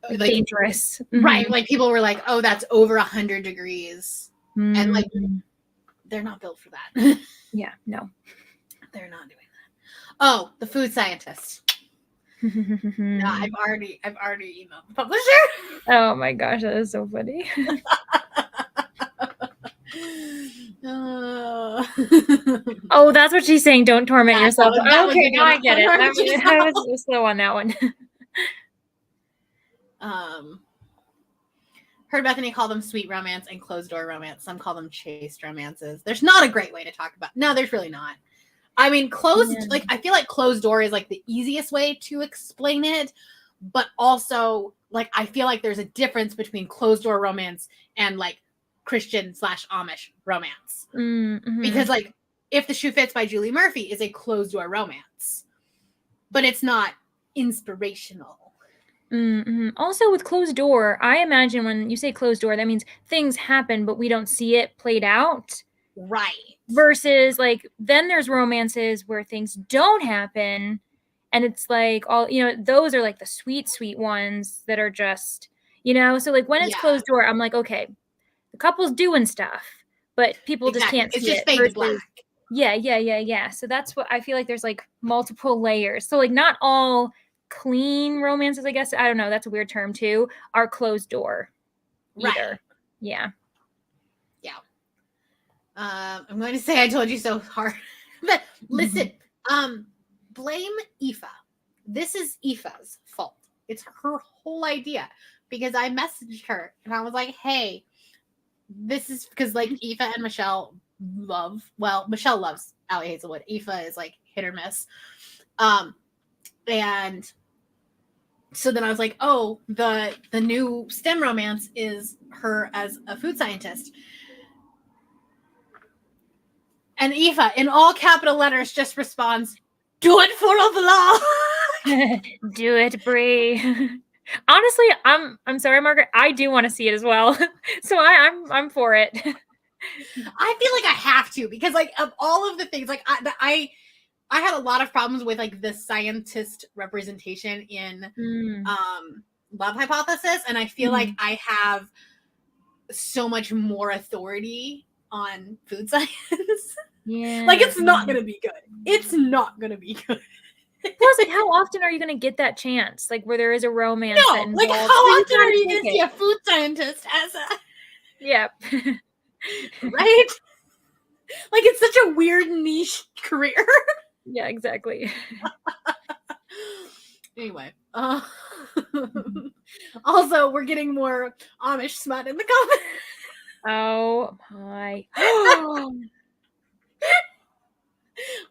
like dangerous,
right? Like people were like, oh, that's over 100 degrees, and like they're not built for that.
Yeah, no,
they're not doing that. Oh, the food scientist. No, I've already emailed the publisher.
Oh my gosh, that is so funny. Oh, that's what she's saying. Don't torment yourself. Okay, now I get it. I was slow on that one.
Heard Bethany call them sweet romance and closed door romance. Some call them chaste romances. There's not a great way to talk about. No, there's really not. I mean, like I feel like closed door is like the easiest way to explain it, but also like I feel like there's a difference between closed door romance and like Christian / Amish romance. Because like If the Shoe Fits by Julie Murphy is a closed door romance, but it's not inspirational.
Also with closed door, I imagine when you say closed door, that means things happen, but we don't see it played out.
Right.
Versus like then there's romances where things don't happen and it's like all, those are like the sweet ones that are just, so like when it's closed door, I'm like, okay, the couple's doing stuff, but people just can't see it.
It's just black.
Yeah. So that's what I feel like there's like multiple layers. So like not all clean romances, I guess, I don't know, that's a weird term too, are closed door either. Right. Yeah.
I'm going to say I told you so hard. But listen, blame Aoife. This is Aoife's fault. It's her whole idea. Because I messaged her and I was like, hey, this is because like Aoife and Michelle Michelle loves Allie Hazelwood. Aoife is like hit or miss. And so then I was like, oh, the new STEM romance is her as a food scientist. And Aoife, in all capital letters, just responds, "Do it for the law."
Do it, Brie. Honestly, I'm sorry, Margaret. I do want to see it as well, so I'm for it.
I feel like I have to because like of all of the things, like I had a lot of problems with like the scientist representation in Love Hypothesis, and I feel like I have so much more authority on food science.
Yeah.
Like it's not gonna be good. It's not gonna be good.
Plus, like, how often are you gonna get that chance? Like where there is a romance.
No, like how often are you gonna see a food scientist as a
Yeah.
Right? Like it's such a weird niche career.
Yeah, exactly.
Anyway. Also, we're getting more Amish smut in the comments.
Oh my.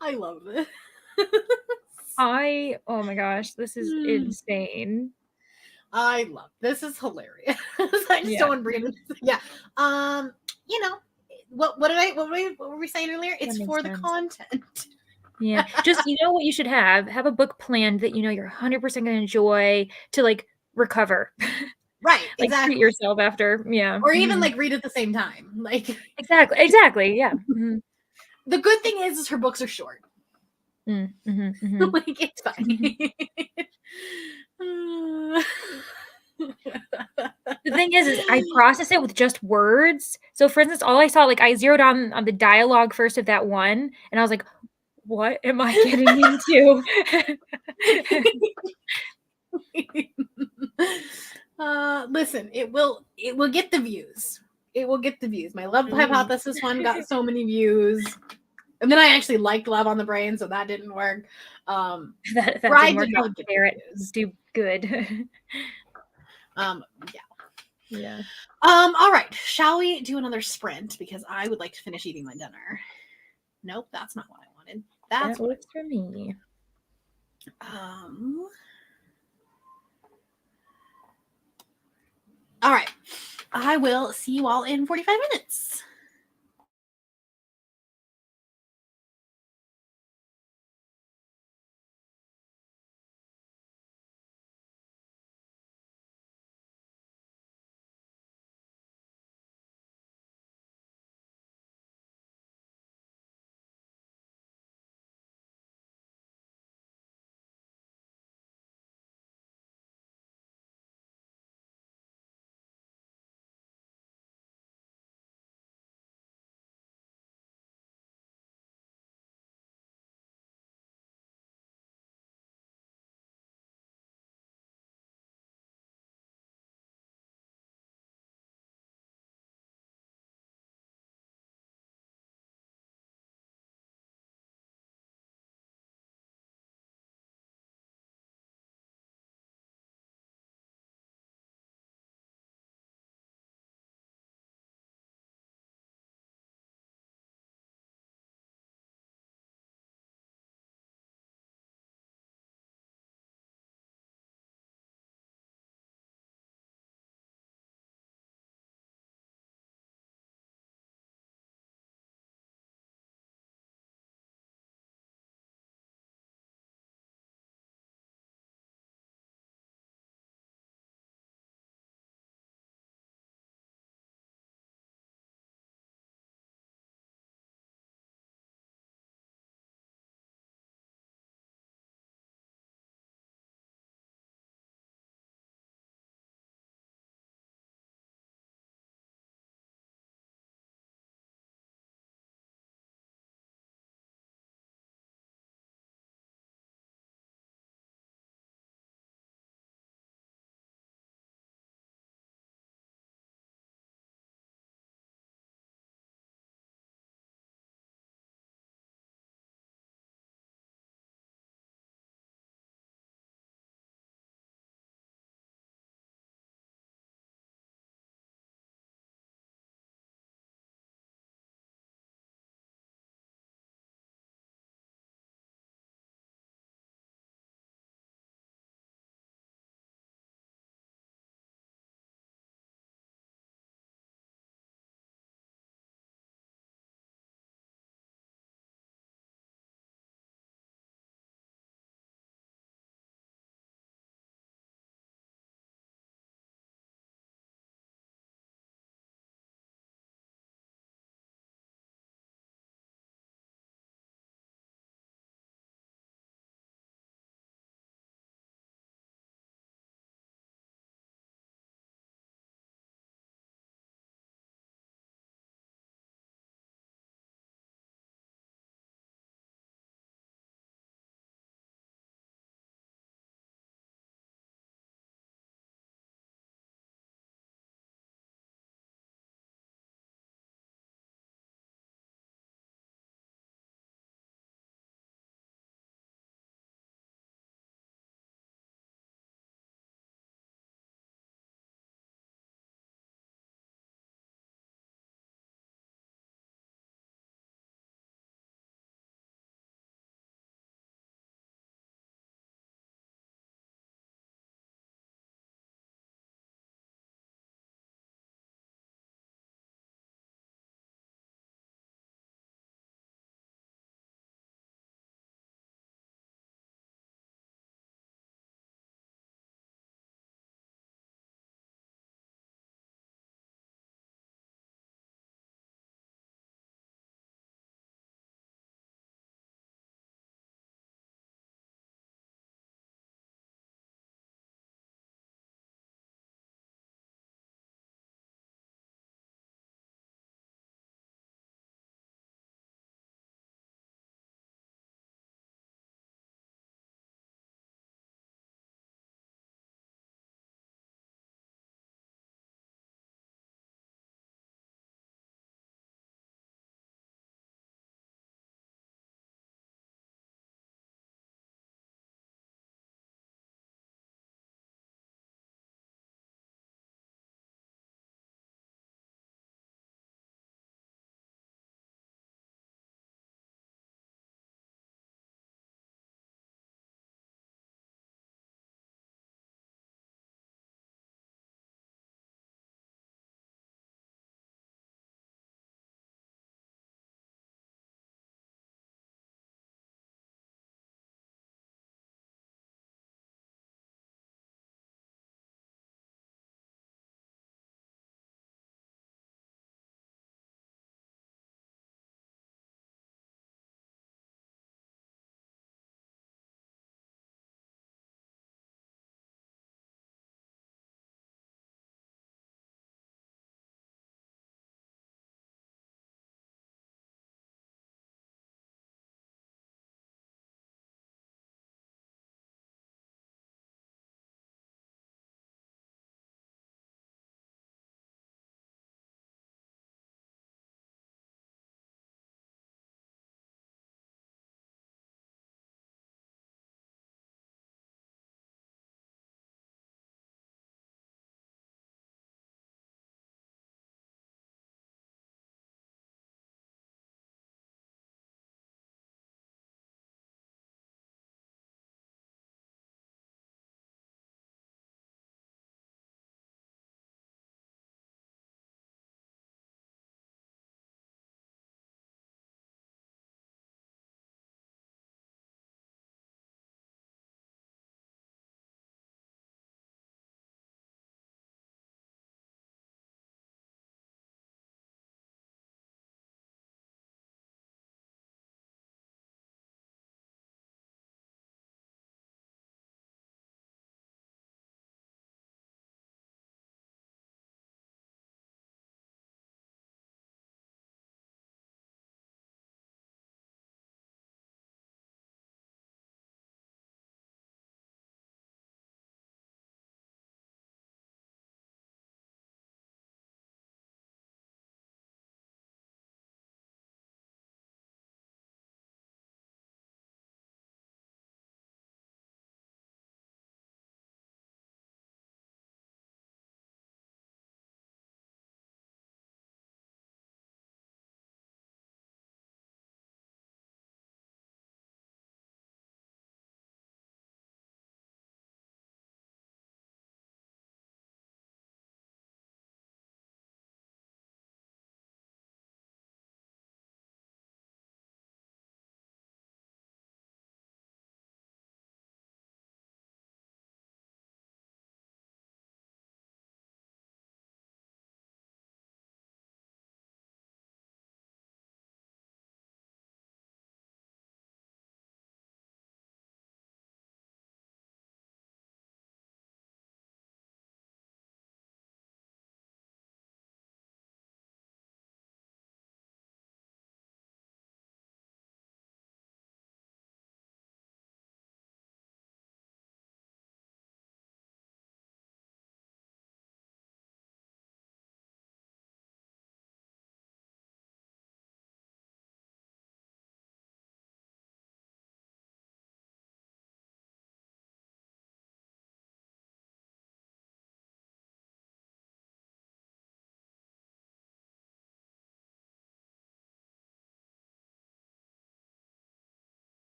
I love this.
Oh my gosh, this is insane.
I love this. Is hilarious. I just don't want to bring it. Yeah. What were we saying earlier? It's for the content.
Yeah. Just what you should have a book planned that you're 100% going to enjoy to like recover.
Right.
Like
exactly.
treat yourself after. Yeah.
Or even like read at the same time. Like
Exactly. Yeah.
The good thing is her books are short. Like it's fine.
The thing is I process it with just words. So for instance, all I saw, like I zeroed on the dialogue first of that one, and I was like, what am I getting into?
Listen, it will get the views. It will get the views. My Love Hypothesis one got so many views. And then I actually liked Love on the Brain, so that didn't work.
That didn't work out. Do good.
Yeah.
Yeah.
All right. Shall we do another sprint? Because I would like to finish eating my dinner. Nope, that's not what I wanted. That's
That
what
works for me.
all right. I will see you all in 45 minutes.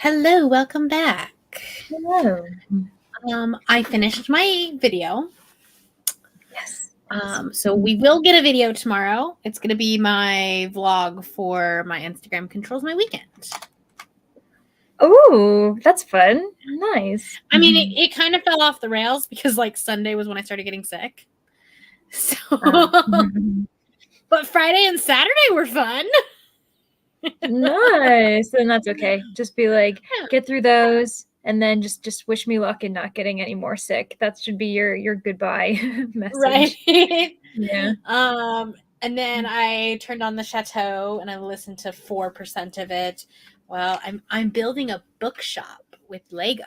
Hello, welcome back.
Hello.
I finished my video.
Yes.
So we will get a video tomorrow. It's going to be my vlog for my Instagram controls my weekend.
Oh, that's fun. Nice.
I mean, it kind of fell off the rails because like Sunday was when I started getting sick. So, but Friday and Saturday were fun.
Nice. And that's okay. Just be like, get through those, and then just wish me luck in not getting any more sick. That should be your goodbye message.
Right.
Yeah.
And then I turned on the chateau and I listened to 4% of it. Well, I'm building a bookshop with Lego.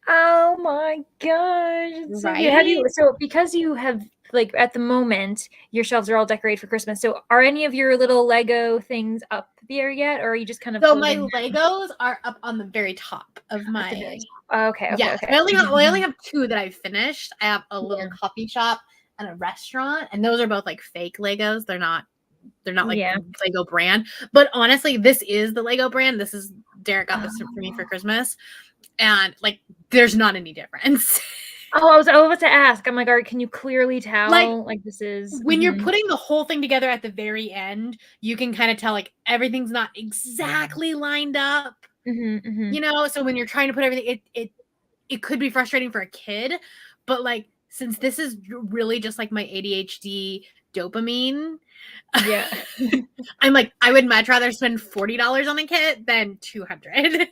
Oh my gosh. It's so cute.
Right?
So because you have like at the moment your shelves are all decorated for Christmas. So are any of your little Lego things up there yet, or are you just kind of
So my
building
Legos are up on the very top of my.
Okay.
Yeah,
Okay.
I only have 2 that I've finished. I have a little coffee shop and a restaurant, and those are both like fake Legos. They're not like Lego brand. But honestly, this is the Lego brand. This is Derek got this for me for Christmas, and like there's not any difference.
Oh, I was about to ask. I'm like, can you clearly tell? Like this is
when you're putting the whole thing together at the very end, you can kind of tell like everything's not exactly lined up. You know, so when you're trying to put everything, it could be frustrating for a kid, but like since this is really just like my ADHD dopamine,
yeah,
I'm like I would much rather spend $40 on a kit than $200.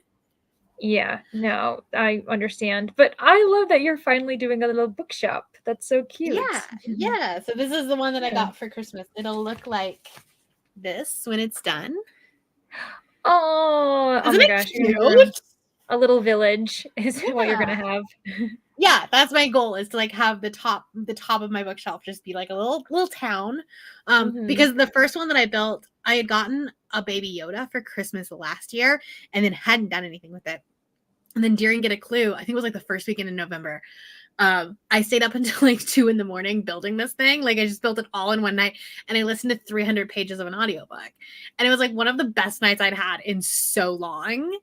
Yeah, no, I understand, but I love that you're finally doing a little bookshop. That's so cute.
Yeah. So this is the one that I got for Christmas. It'll look like this when it's done.
Oh
Isn't
my
it
gosh,
cute?
A little village is what you're gonna have.
Yeah, that's my goal is to like have the top of my bookshelf just be like a little town. Because the first one that I built, I had gotten a baby Yoda for Christmas last year and then hadn't done anything with it. And then during Get a Clue, I think it was like the first weekend in November, I stayed up until like 2 a.m. building this thing. Like I just built it all in one night and I listened to 300 pages of an audiobook. And it was like one of the best nights I'd had in so long.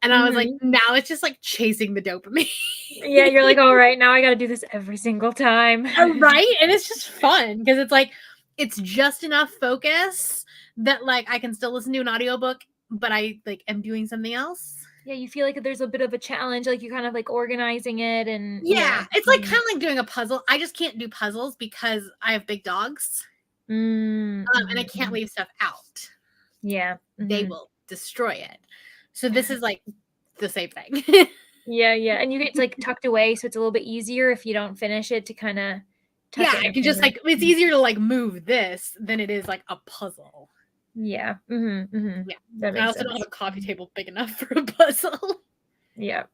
And I was like, now it's just like chasing the dopamine.
Yeah, you're like, all right, now I got to do this every single time.
Right? And it's just fun because it's like, it's just enough focus that like I can still listen to an audiobook, but I like am doing something else.
Yeah, you feel like there's a bit of a challenge, like you kind of like organizing it and
it's like kind of like doing a puzzle. I just can't do puzzles because I have big dogs. And I can't leave stuff out.
Yeah.
They will destroy it. So this is like the same thing.
Yeah. And you get like tucked away, so it's a little bit easier if you don't finish it to kind of
I can just like it's easier to like move this than it is like a puzzle.
Yeah.
Yeah. I also don't have a coffee table big enough for a puzzle.
Yeah.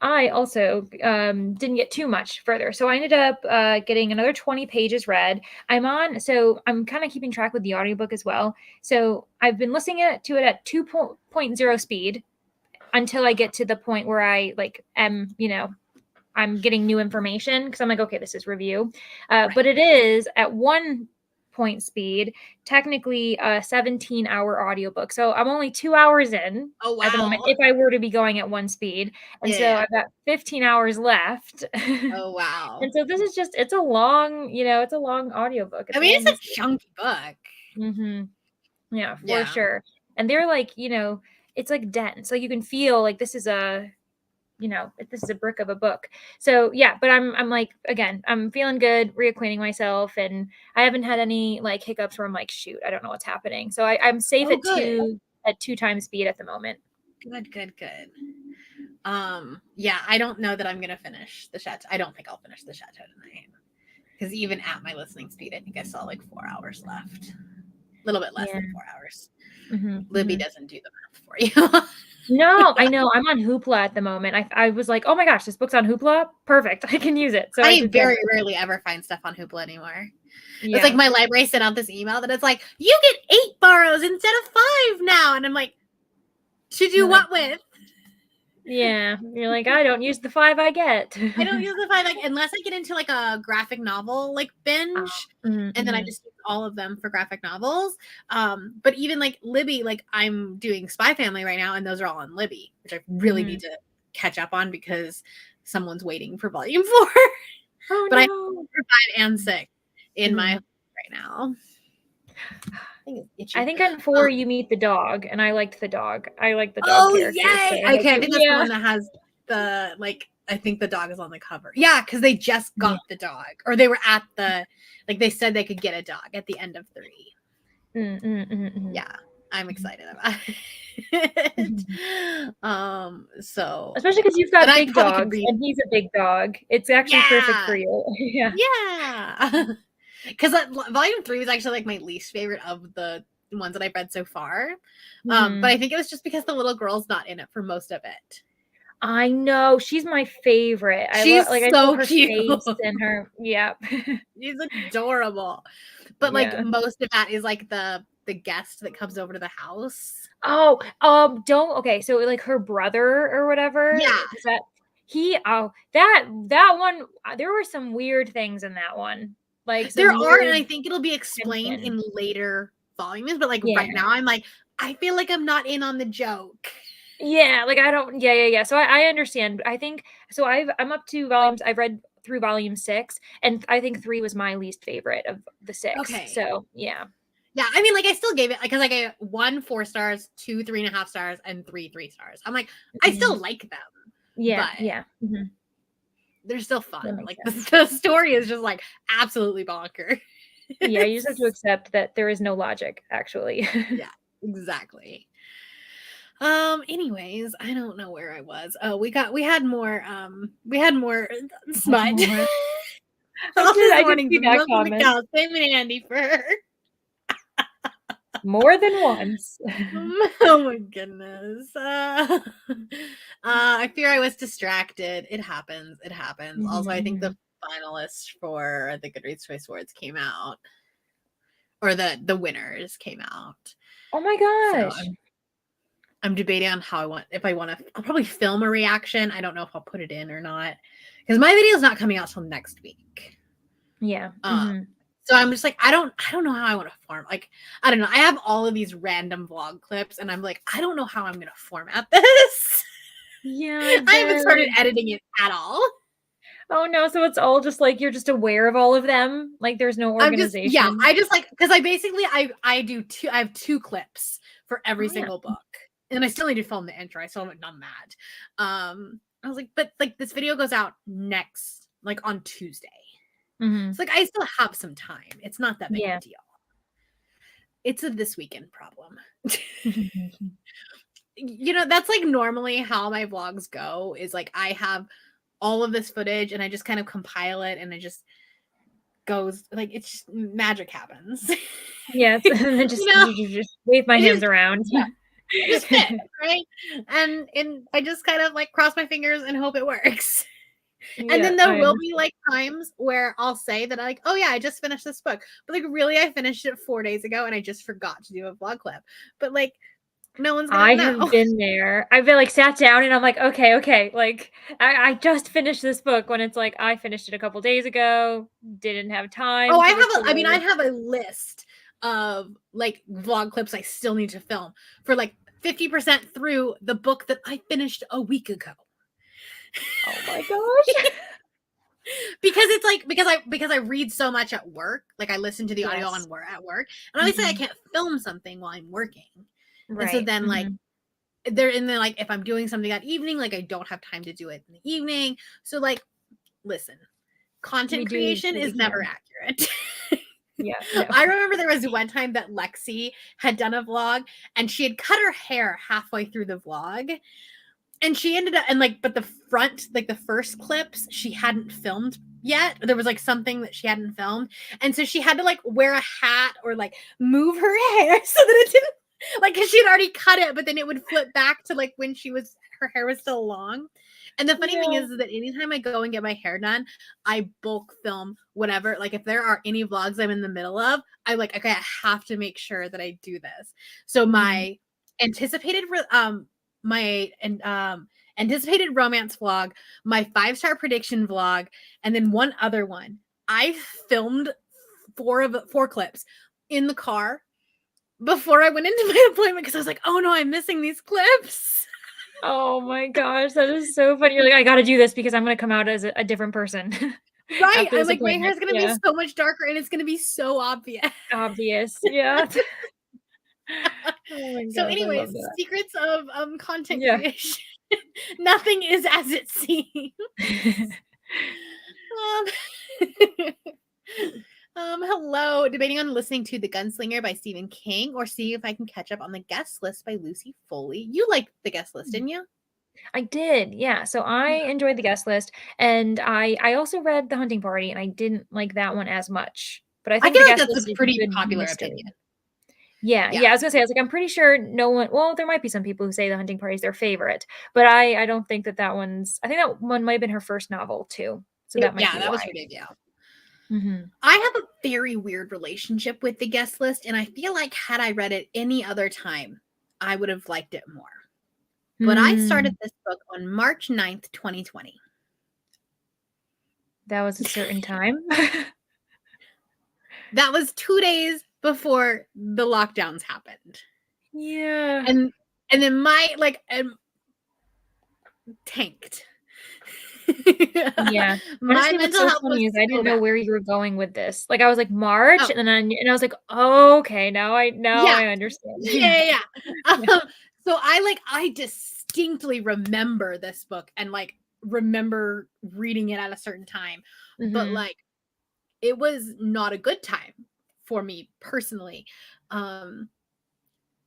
I also didn't get too much further. So I ended up getting another 20 pages read. So I'm kind of keeping track with the audiobook as well. So I've been listening to it at 2.0 speed until I get to the point where I like am, I'm getting new information because I'm like, okay, this is review. But it is at 1 point speed, technically a 17-hour audiobook. So I'm only 2 hours in at the moment if I were to be going at 1 speed. And so I've got 15 hours left.
Oh, wow.
And so this is it's a long, it's a long audiobook.
It's a chunky book.
Yeah, for sure. And they're like, it's like dense. Like you can feel like this is a brick of a book. So yeah, but I'm like, again, I'm feeling good, reacquainting myself, and I haven't had any like hiccups where I'm like, shoot, I don't know what's happening. So I'm safe at 2 times speed at the moment.
Good. Yeah, I don't know that I'm gonna finish the chateau. I don't think I'll finish the chateau tonight. Because even at my listening speed, I think I saw like 4 hours left. A little bit less than 4 hours. Libby doesn't do the math for you.
No, I know. I'm on Hoopla at the moment. I was like, oh my gosh, this book's on Hoopla? Perfect. I can use it. So
I very rarely ever find stuff on Hoopla anymore. Yeah. It's like my library sent out this email that it's like, you get 8 borrows instead of 5 now. And I'm like, to do what with?
Yeah. You're like, I don't use the 5 I get.
I don't use the 5 like unless I get into like a graphic novel like binge, and then I just use all of them for graphic novels. But even like Libby, like I'm doing Spy Family right now, and those are all on Libby, which I really need to catch up on because someone's waiting for volume 4.
Oh,
But I
no.
have 5 and 6 in my right now.
I think on 4 you meet the dog, and I liked the dog. I like the dog character.
Yay!
So
Okay, I think that's the one that has the like. I think the dog is on the cover. Yeah, because they just got the dog, or they were at the like they said they could get a dog at the end of 3. Yeah, I'm excited about it. So
especially because you've got big
probably
dogs, and he's a big dog. It's actually perfect for you.
Yeah. Because volume 3 was actually like my least favorite of the ones that I've read so far. But I think it was just because the little girl's not in it for most of it.
I know, she's my favorite.
She's
I
so
love her
cute.
face and her,
She's adorable. But like most of that is like the guest that comes over to the house.
Oh, okay, so like her brother or whatever.
Yeah.
That one, there were some weird things in that one. Like
there are, and I think it'll be explained in later volumes, but like right now I'm like, I feel like I'm not in on the joke.
Yeah, like I don't so I understand. I think so I'm up to volumes. I've read through volume 6, and I think 3 was my least favorite of the 6.
Okay.
So yeah,
I mean, like I still gave it because I gave 1 4 stars, 2 3.5 stars, and 3 3 stars. I'm like, I still like them.
Yeah.
They're still fun. Like the story is just like absolutely bonkers.
Yeah, you just have to accept that there is no logic, actually.
Yeah, exactly. Anyways, I don't know where I was. Oh, we had more smut.
I did see that comment.
Same and Andy for her.
More than once.
Oh my goodness. I fear I was distracted. It happens. Also, I think the finalists for the Goodreads Choice Awards came out, or the winners came out.
Oh my gosh.
So I'm debating on if I want to. I'll probably film a reaction. I don't know if I'll put it in or not because my video is not coming out till next week.
Yeah.
So I'm just like, I don't know how I want to form. Like, I don't know. I have all of these random vlog clips, and I'm like, I don't know how I'm going to format this.
Yeah.
I haven't started editing it at all.
Oh no, so it's all just like you're just aware of all of them. Like there's no organization.
I just like because I basically I do two. I have 2 clips for every single book, and I still need to film the intro. I still haven't done that. I was like, but like this video goes out next, like on Tuesday. It's like I still have some time. It's not that big a deal. It's a this weekend problem. You know, that's like normally how my vlogs go. Is like I have all of this footage and I just kind of compile it, and it just goes like it's just magic happens.
Yes, and then just just wave my hands around.
Just fit, right? And I just kind of like cross my fingers and hope it works. And then there will be like times where I'll say that oh yeah, I just finished this book, but like really I finished it 4 days ago and I just forgot to do a vlog clip. But like no one's gonna know.
Have been there. I've been like sat down and I'm like, okay. Like I just finished this book when it's like I finished it a couple days ago, didn't have time.
Oh, I have a list of like vlog clips I still need to film for like 50% through the book that I finished a week ago.
Oh my gosh.
Because it's like because I read so much at work, like I listen to the audio at work, and obviously I can't film something while I'm working. Right. And so then like like if I'm doing something that evening, like I don't have time to do it in the evening. So like listen, content creation is never accurate.
Yeah.
I remember there was one time that Lexi had done a vlog and she had cut her hair halfway through the vlog. And she ended up, and like, but the front, like the first clips, she hadn't filmed yet. There was like something that she hadn't filmed. And so she had to like wear a hat or like move her hair so that it didn't, like, because she had already cut it, but then it would flip back to like when her hair was still long. And the funny thing is that anytime I go and get my hair done, I bulk film whatever. Like if there are any vlogs I'm in the middle of, I like, okay, I have to make sure that anticipated romance vlog, my 5-star prediction vlog, and then one other one. I filmed 4 clips in the car before I went into my appointment because I was like, oh no, I'm missing these clips.
Oh my gosh, that is so funny. You're like, I got to do this because I'm going to come out as a different person.
Right.
after
I'm
this
like, my
appointment.
hair's going to be so much darker and it's going to be so obvious.
Obvious. Yeah. Oh my
So
gosh, I
anyways,
love that.
secrets of content
Yeah.
creation. Nothing is as it seems. Hello. Debating on listening to The Gunslinger by Stephen King or see if I can catch up on The Guest List by Lucy Foley. You liked The Guest List, didn't you?
I did, yeah. So I enjoyed The Guest List, and I also read The Hunting Party, and I didn't like that one as much. But I
I
think
feel
The
like
Guest
that's
List
a
is
pretty
good
popular
mystery.
opinion.
Yeah,
Yeah.
I was gonna say, I was like, I'm pretty sure no one. Well, there might be some people who say The Hunting Party is their favorite, but I don't think that one's. I think that one might have been her first novel too, so that might be
that was
why.
her debut.
Mhm.
I have a very weird relationship with The Guest List, and I feel like had I read it any other time, I would have liked it more. But I started this book on March 9th, 2020.
That was a certain time.
That was 2 days before the lockdowns happened.
Yeah.
And then my tanked.
Yeah.
My
Honestly, what's
mental
so
health was
funny is I
so
didn't know
bad.
where you were going with this. Like, I was like, March,
Oh.
and I was like, "Oh, okay, now I understand."
Yeah. So I distinctly remember this book and remember reading it at a certain time. But
Mhm.
it was not a good time for me personally. And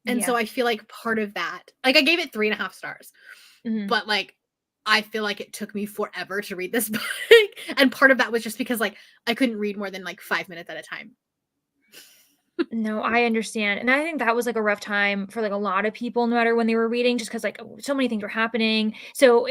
so
Yeah.
I feel like part of that, I gave it 3.5 stars,
Mhm.
but I feel like it took me forever to read this book. And part of that was just because I couldn't read more than 5 minutes at a time.
No, I understand, and I think that was, like, a rough time for, like, a lot of people no matter when they were reading just 'cause, like, so many things were happening, so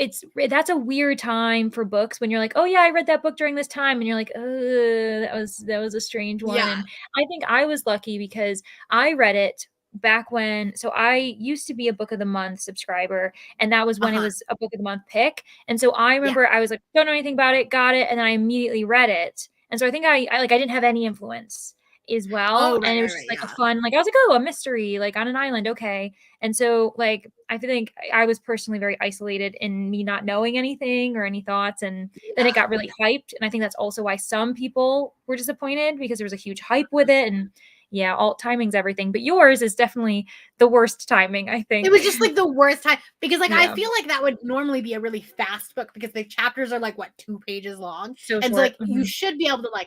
that's a weird time for books when you're like, "Oh, yeah, I read that book during this time," and you're like, that was a strange one,"
Yeah.
and I think I was lucky because I read it back when so I used to be a Book of the Month subscriber, and that was when it
Uh-huh.
was a Book of the Month pick, and so I
Yeah.
remember I was like, "Don't know anything about it," got it, and then I immediately read it, and so I think I didn't have any influence as well,
Oh,
and it was
right,
just, like, a
yeah.
fun I was like, "Oh, a mystery, like, on an island, okay." And so, like, I think I was personally very isolated in me not knowing anything or any thoughts, and then it
Yeah.
got really hyped, and I think that's also why some people were disappointed because there was a huge hype with it, and yeah, all timing's everything, but yours is definitely the worst timing, I
It
think.
was just the worst time because I
Yeah.
feel like that would normally be a really fast book because the chapters are 2 pages long.
So
And so
short.
you
Mhm.
should be able to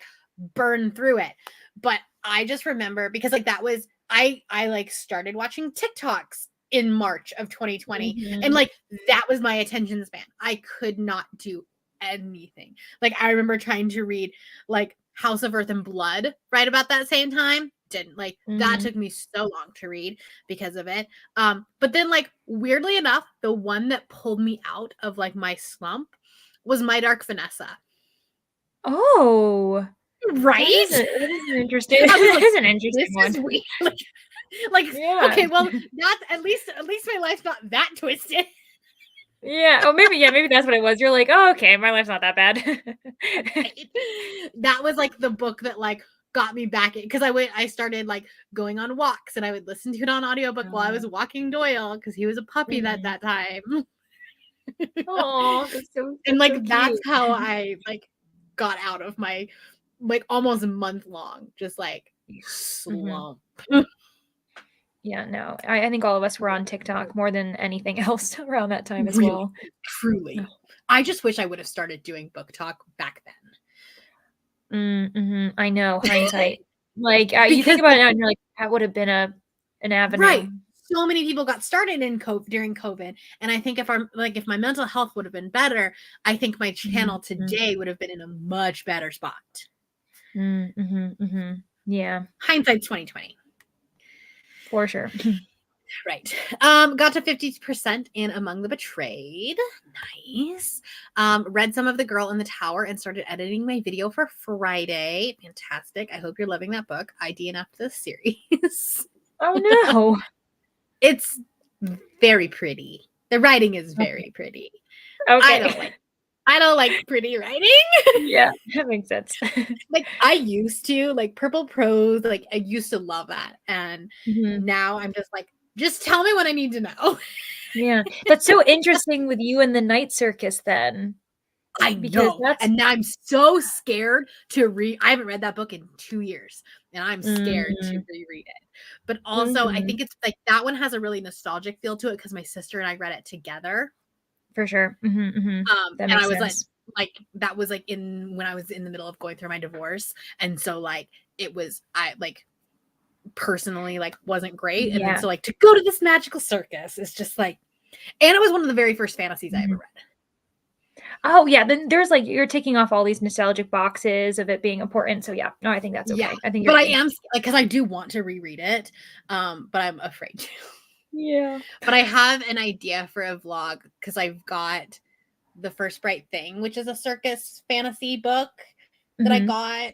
burn through it. But I just remember because that was I started watching TikToks in March of 2020 and
Mhm.
that was my attention span. I could not do anything. I remember trying to read House of Earth and Blood right about that same time. Didn't that
Mhm.
took me so long to read because of it. But then weirdly enough, the one that pulled me out of my slump was My Dark Vanessa.
Oh.
Right?
That is an interesting
I was
that
like,
is an
this
interesting one.
is weird.
Yeah.
Okay, well, that's at least my life's not that twisted.
Yeah. Oh, maybe that's what it was. You're like, "Oh, okay, my life's not that bad."
That was the book that got me back in because I started going on walks and I would listen to it on audiobook while I was walking Doyle because he was a puppy
Mhm.
that time.
Aw,
And
that's so
that's
cute.
how I got out of my almost a month long just
Mhm.
slump.
Yeah, no, I think all of us were on TikTok more than anything else around that time as
Really,
well.
truly. I just wish I would have started doing book talk back
Mhm, I know,
then.
Hindsight. Like, you think
Because
about it now and you're like, "That would have been an
right.
avenue."
So many people got started in during COVID, and I think if my mental health would have been better, I think my channel
Mhm.
today would have been in a much better spot.
Mhm, mhm. Yeah,
Hindsight's 2020.
for sure.
Right. Got to 50% in Among the Betrayed. Nice. Read some of The Girl in the Tower and started editing my video for Friday. Fantastic. I hope you're loving that book. I DNF'd the series.
Oh, no.
It's very pretty. The writing is very pretty.
Okay.
I don't like pretty writing.
Yeah, that makes sense.
Like I used to like purple prose, like I used to love that. And
Mhm.
now I'm just like, just tell me what I need to know.
Yeah. That's so interesting with you and the Night Circus then.
I
Because
know.
that's
And now I'm so scared to read. I haven't read that book in 2 years and I'm scared to
Mhm.
reread it. But also, I
Mhm.
think it's like that one has a really nostalgic feel to it because my sister and I read it together.
For sure. Mhm, mhm. That
And
makes
I was
sense.
like that was like in when I was in the middle of going through my divorce. And so like it was I like personally like wasn't great. And then
Yeah.
so like to go to this magical circus is just like, and it was one of the very first fantasies I ever
Mhm.
read.
Oh, yeah, then there's, like, you're ticking off all these nostalgic boxes of it being important, so yeah. No, I think that's
Yeah.
okay. I think you're
But I
good.
am like because I do want to reread it. But I'm afraid to.
Yeah.
But I have an idea for a vlog because I've got The First Bright Thing, which is a circus fantasy book that I
Mhm.
got.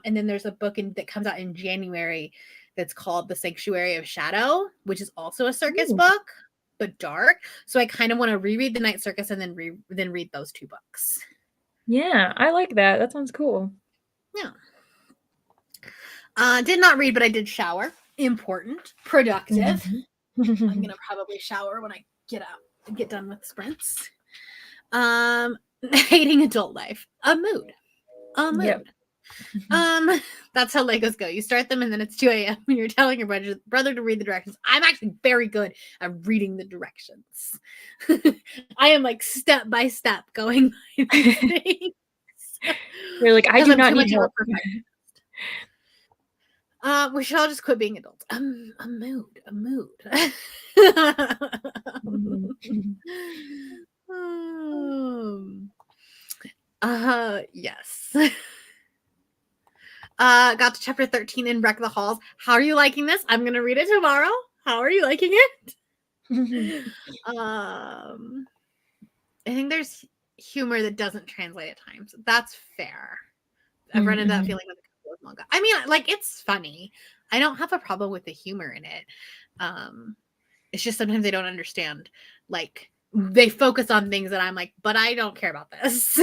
And then there's a book that comes out in January that's called The Sanctuary of Shadow, which is also a circus
Ooh.
book, but dark. So I kind of want to reread The Night Circus and then read those two books.
Yeah, I like that. That sounds cool.
Yeah. Did not read, but I did shower. Important, productive. I'm gonna probably shower when I get done with sprints. Hating adult life. A mood. A mood.
Yep.
That's how Legos go. You start them and then it's 2 a.m. when you're telling your brother to read the directions. I'm actually very good at reading the directions. I am like step by step going by these things.
You're like, "I
Because
do
I'm
not
too
need
much of a
help."
perfectionist. We should all just quit being adults. A mood. A mood.
Mhm.
Yes. Got to chapter 13 in Wreck the Halls. How are you liking this? I'm gonna read it tomorrow. How are you liking it? I think there's humor that doesn't translate at times. That's fair. I've run into that
Mhm.
feeling with a couple of manga. I mean, like it's funny. I don't have a problem with the humor in it. It's just sometimes I don't understand. Like they focus on things that I'm like, but I don't care about this.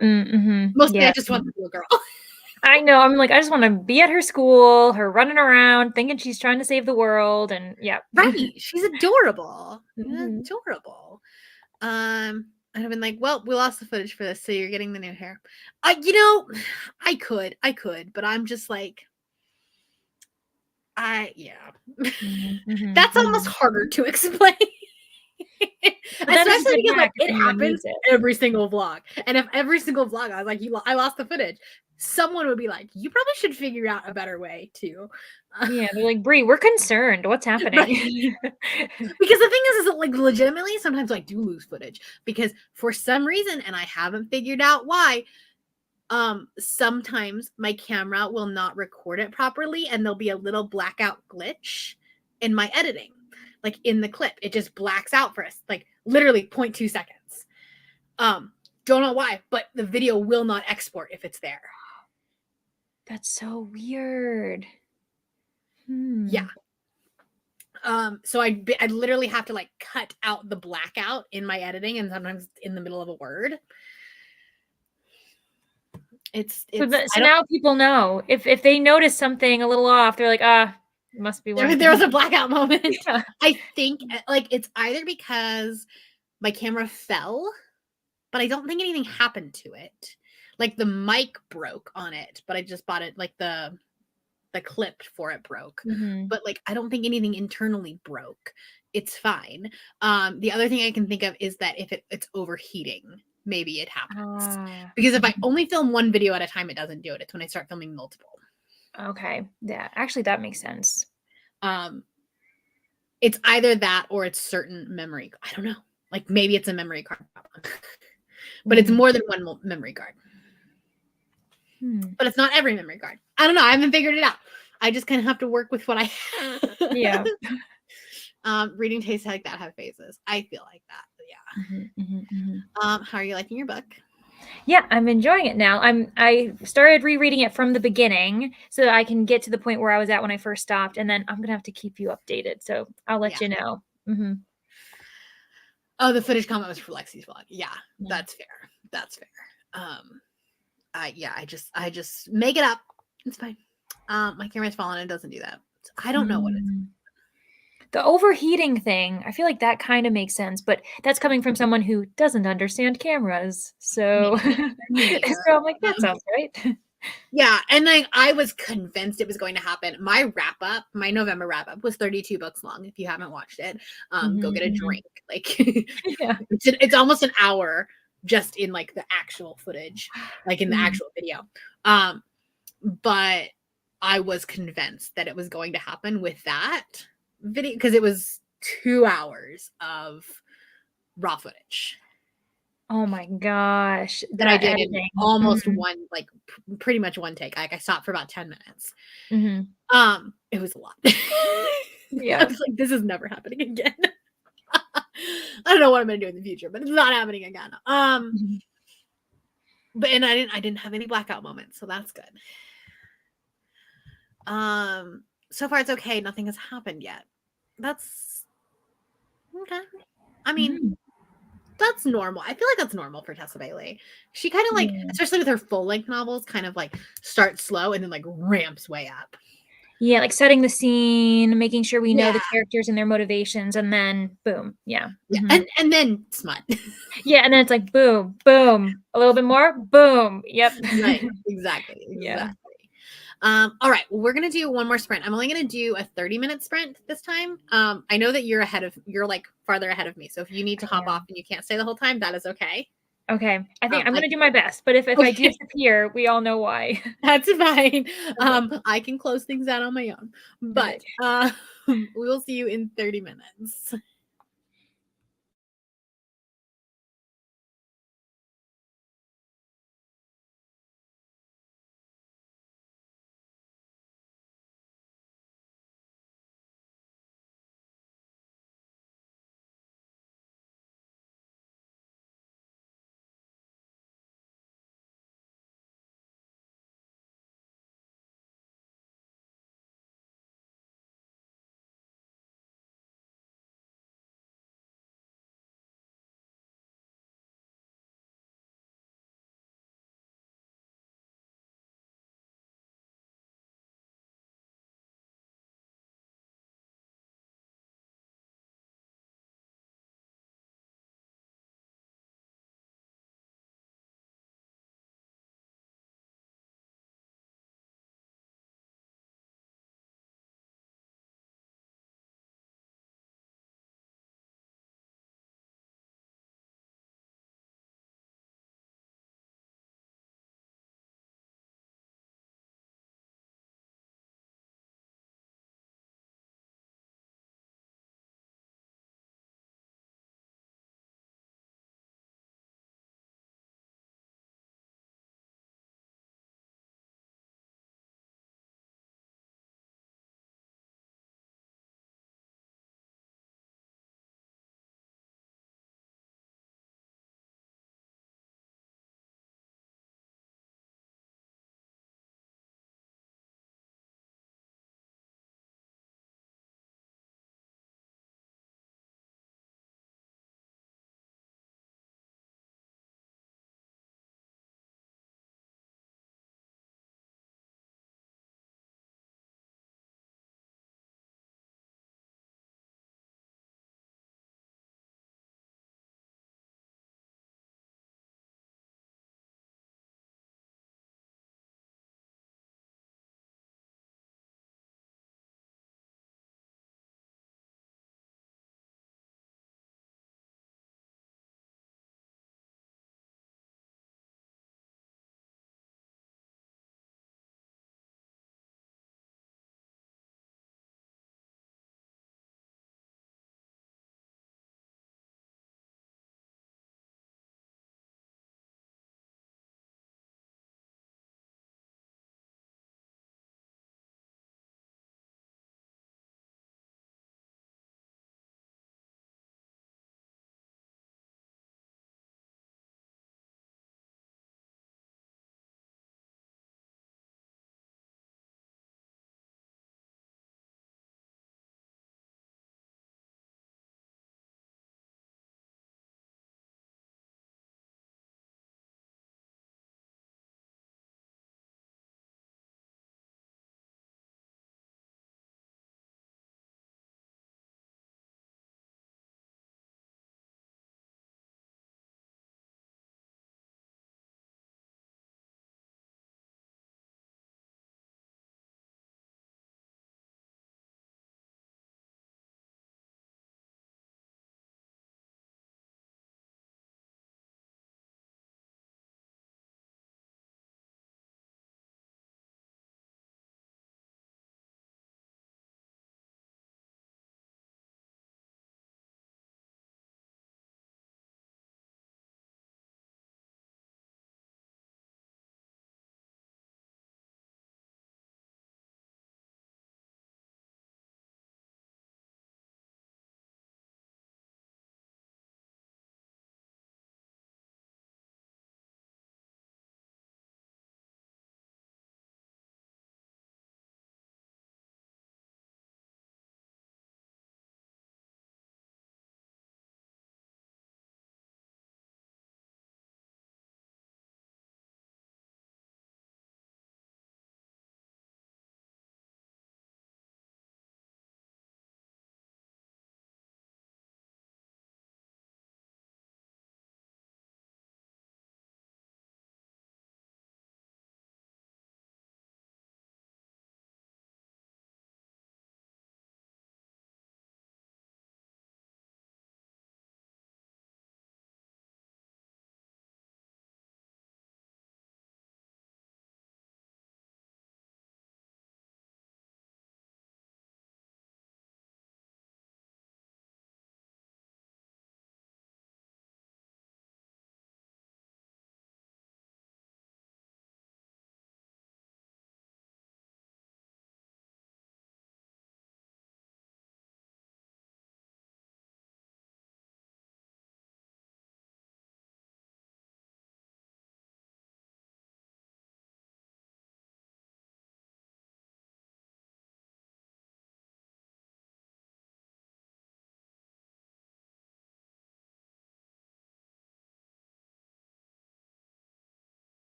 Mhm.
Mostly, I
Yeah.
just want the little girl.
I know, I'm like, I just wanna be at her school, her running around, thinking she's trying to save the world, and yeah.
Right? She's adorable.
Mhm.
Adorable. And I've been like, well, we lost the footage for this, so you're getting the new hair. I could, but I'm just like, yeah.
Mhm, mhm,
That's almost
mhm.
harder to explain.
But that is a
Especially
good
because like
hack if
it
anyone
happens
needs it.
every single vlog. And if every single vlog I was like, I lost the footage, someone would be like, you probably should figure out a better way to
Yeah, they're like, "Bree, we're concerned. What's
right.
happening?"
Because the thing is that like legitimately sometimes I do lose footage because for some reason, and I haven't figured out why, sometimes my camera will not record it properly and there'll be a little blackout glitch in my editing. Like in the clip, it just blacks out for us, like literally 0.2 seconds. Don't know why, but the video will not export if it's there.
That's so weird.
Yeah.
Hmm.
So I literally have to like cut out the blackout in my editing, and sometimes in the middle of a word. It's
So
I don't
now people know. If they notice something a little off, they're like, "Ah, it must be one
there was
thing."
a blackout moment.
Yeah.
I think like it's either because my camera fell, but I don't think anything happened to it. Like the mic broke on it, but I just bought it like the clip for it broke.
Mhm.
But like I don't think anything internally broke. It's fine. The other thing I can think of is that if it's overheating, maybe it happens.
Ah.
Because if I only film one video at a time, it doesn't do it. It's when I start filming multiple.
Okay. Yeah, actually, that makes sense.
Um, it's either that or it's certain memory. I don't know. Like maybe it's a memory card problem. But it's
Mhm.
more than one memory card.
Hmm.
But it's not every memory card. I don't know. I haven't figured it out. I just kind of have to work with what I have.
Yeah.
Reading tastes like that have phases. I feel like that. But yeah.
Mhm, mhm, mhm.
How are you liking your book?
Yeah, I'm enjoying it now. I started rereading it from the beginning so that I can get to the point where I was at when I first stopped, and then I'm gonna have to keep you updated. So I'll let
Yeah.
you know. Mhm.
Oh, the footage comment was for Lexi's vlog. Yeah,
Yeah.
that's fair. That's fair. I just make it up. It's fine. My camera's falling and it doesn't do that. I don't know what it's.
The overheating thing, I feel like that kind of makes sense, but that's coming from someone who doesn't understand cameras. So, so I'm like, that sounds right.
Yeah, and I was convinced it was going to happen. My November wrap up was 32 books long. If you haven't watched it, go get a drink. Like,
Yeah.
it's almost an hour just in like the actual footage, like in the actual video. But I was convinced that it was going to happen with that video because it was 2 hours of raw footage.
Oh my gosh.
That I did
editing.
in almost one, like pretty much one take. Like I stopped for about 10 minutes. It was a lot.
Yeah.
I was like, this is never happening again. I don't know what I'm gonna do in the future, but it's not happening again. But and I didn't have any blackout moments, so that's good. So far it's okay. Nothing has happened yet. That's okay. I mean, that's normal. I feel like that's normal for Tessa Bailey. She kind of like, especially with her full length novels, kind of like starts slow and then like ramps way up.
Yeah, like setting the scene, making sure we know the characters and their motivations, and then boom. Yeah.
And then smut.
Yeah, and then it's like boom, boom, a little bit more, boom. Yep.
Right. Exactly.
Yeah.
All right. Well, we're gonna do one more sprint. I'm only gonna do a 30-minute sprint this time. I know that you're like farther ahead of me. So if you need to hop off and you can't stay the whole time, that is okay.
Okay. I think I'm gonna do my best, but if I disappear, we all know why.
That's fine. I can close things out on my own. But we will see you in 30 minutes.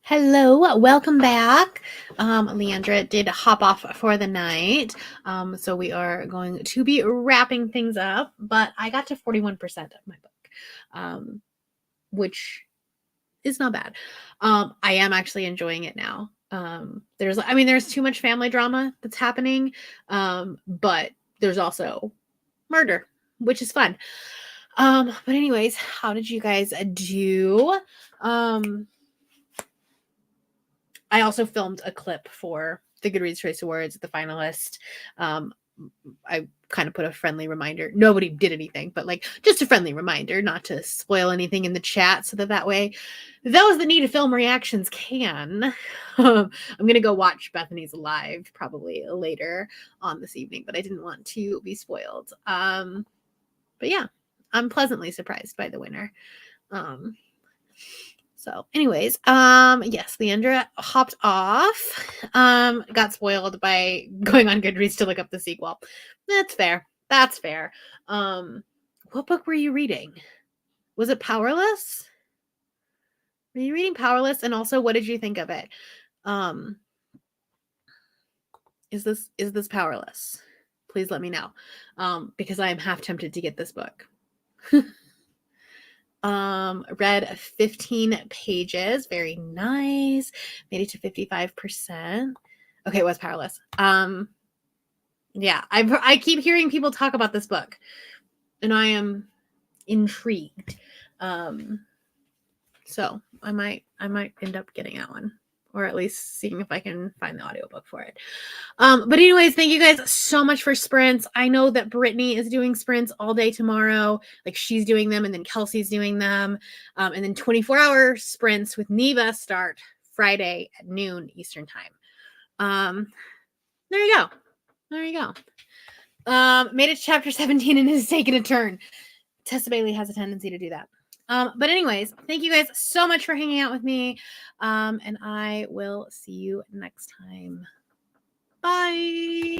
Hello, welcome back. Leandra did hop off for the night, so we are going to be wrapping things up, but I got to 41% of my book, which is not bad. I am actually enjoying it now. There's too much family drama that's happening, but there's also murder, which is fun. But anyways, how did you guys do? I also filmed a clip for the Goodreads Choice Awards, the finalist. I kind of put a friendly reminder. Nobody did anything, but like just a friendly reminder not to spoil anything in the chat so that way those that need to film reactions can. I'm going to go watch Bethany's live probably later on this evening, but I didn't want to be spoiled. But yeah, I'm pleasantly surprised by the winner. So anyways, yes, Leandra hopped off, got spoiled by going on Goodreads to look up the sequel. That's fair. That's fair. What book were you reading? Was it Powerless? Were you reading Powerless? And also, what did you think of it? Is this Powerless? Please let me know. Because I am half tempted to get this book. Read 15 pages. Very nice. Made it to 55%. Okay, it was Powerless. Yeah, I keep hearing people talk about this book, and I am intrigued. So I might end up getting that one, or at least seeing if I can find the audiobook for it. But anyways, thank you guys so much for sprints. I know that Brittany is doing sprints all day tomorrow. Like she's doing them, and then Kelsey's doing them. And then 24-hour sprints with Neva start Friday at noon Eastern time. There you go. There you go. Made it to chapter 17 and has taken a turn. Tessa Bailey has a tendency to do that. But anyways, thank you guys so much for hanging out with me. And I will see you next time. Bye.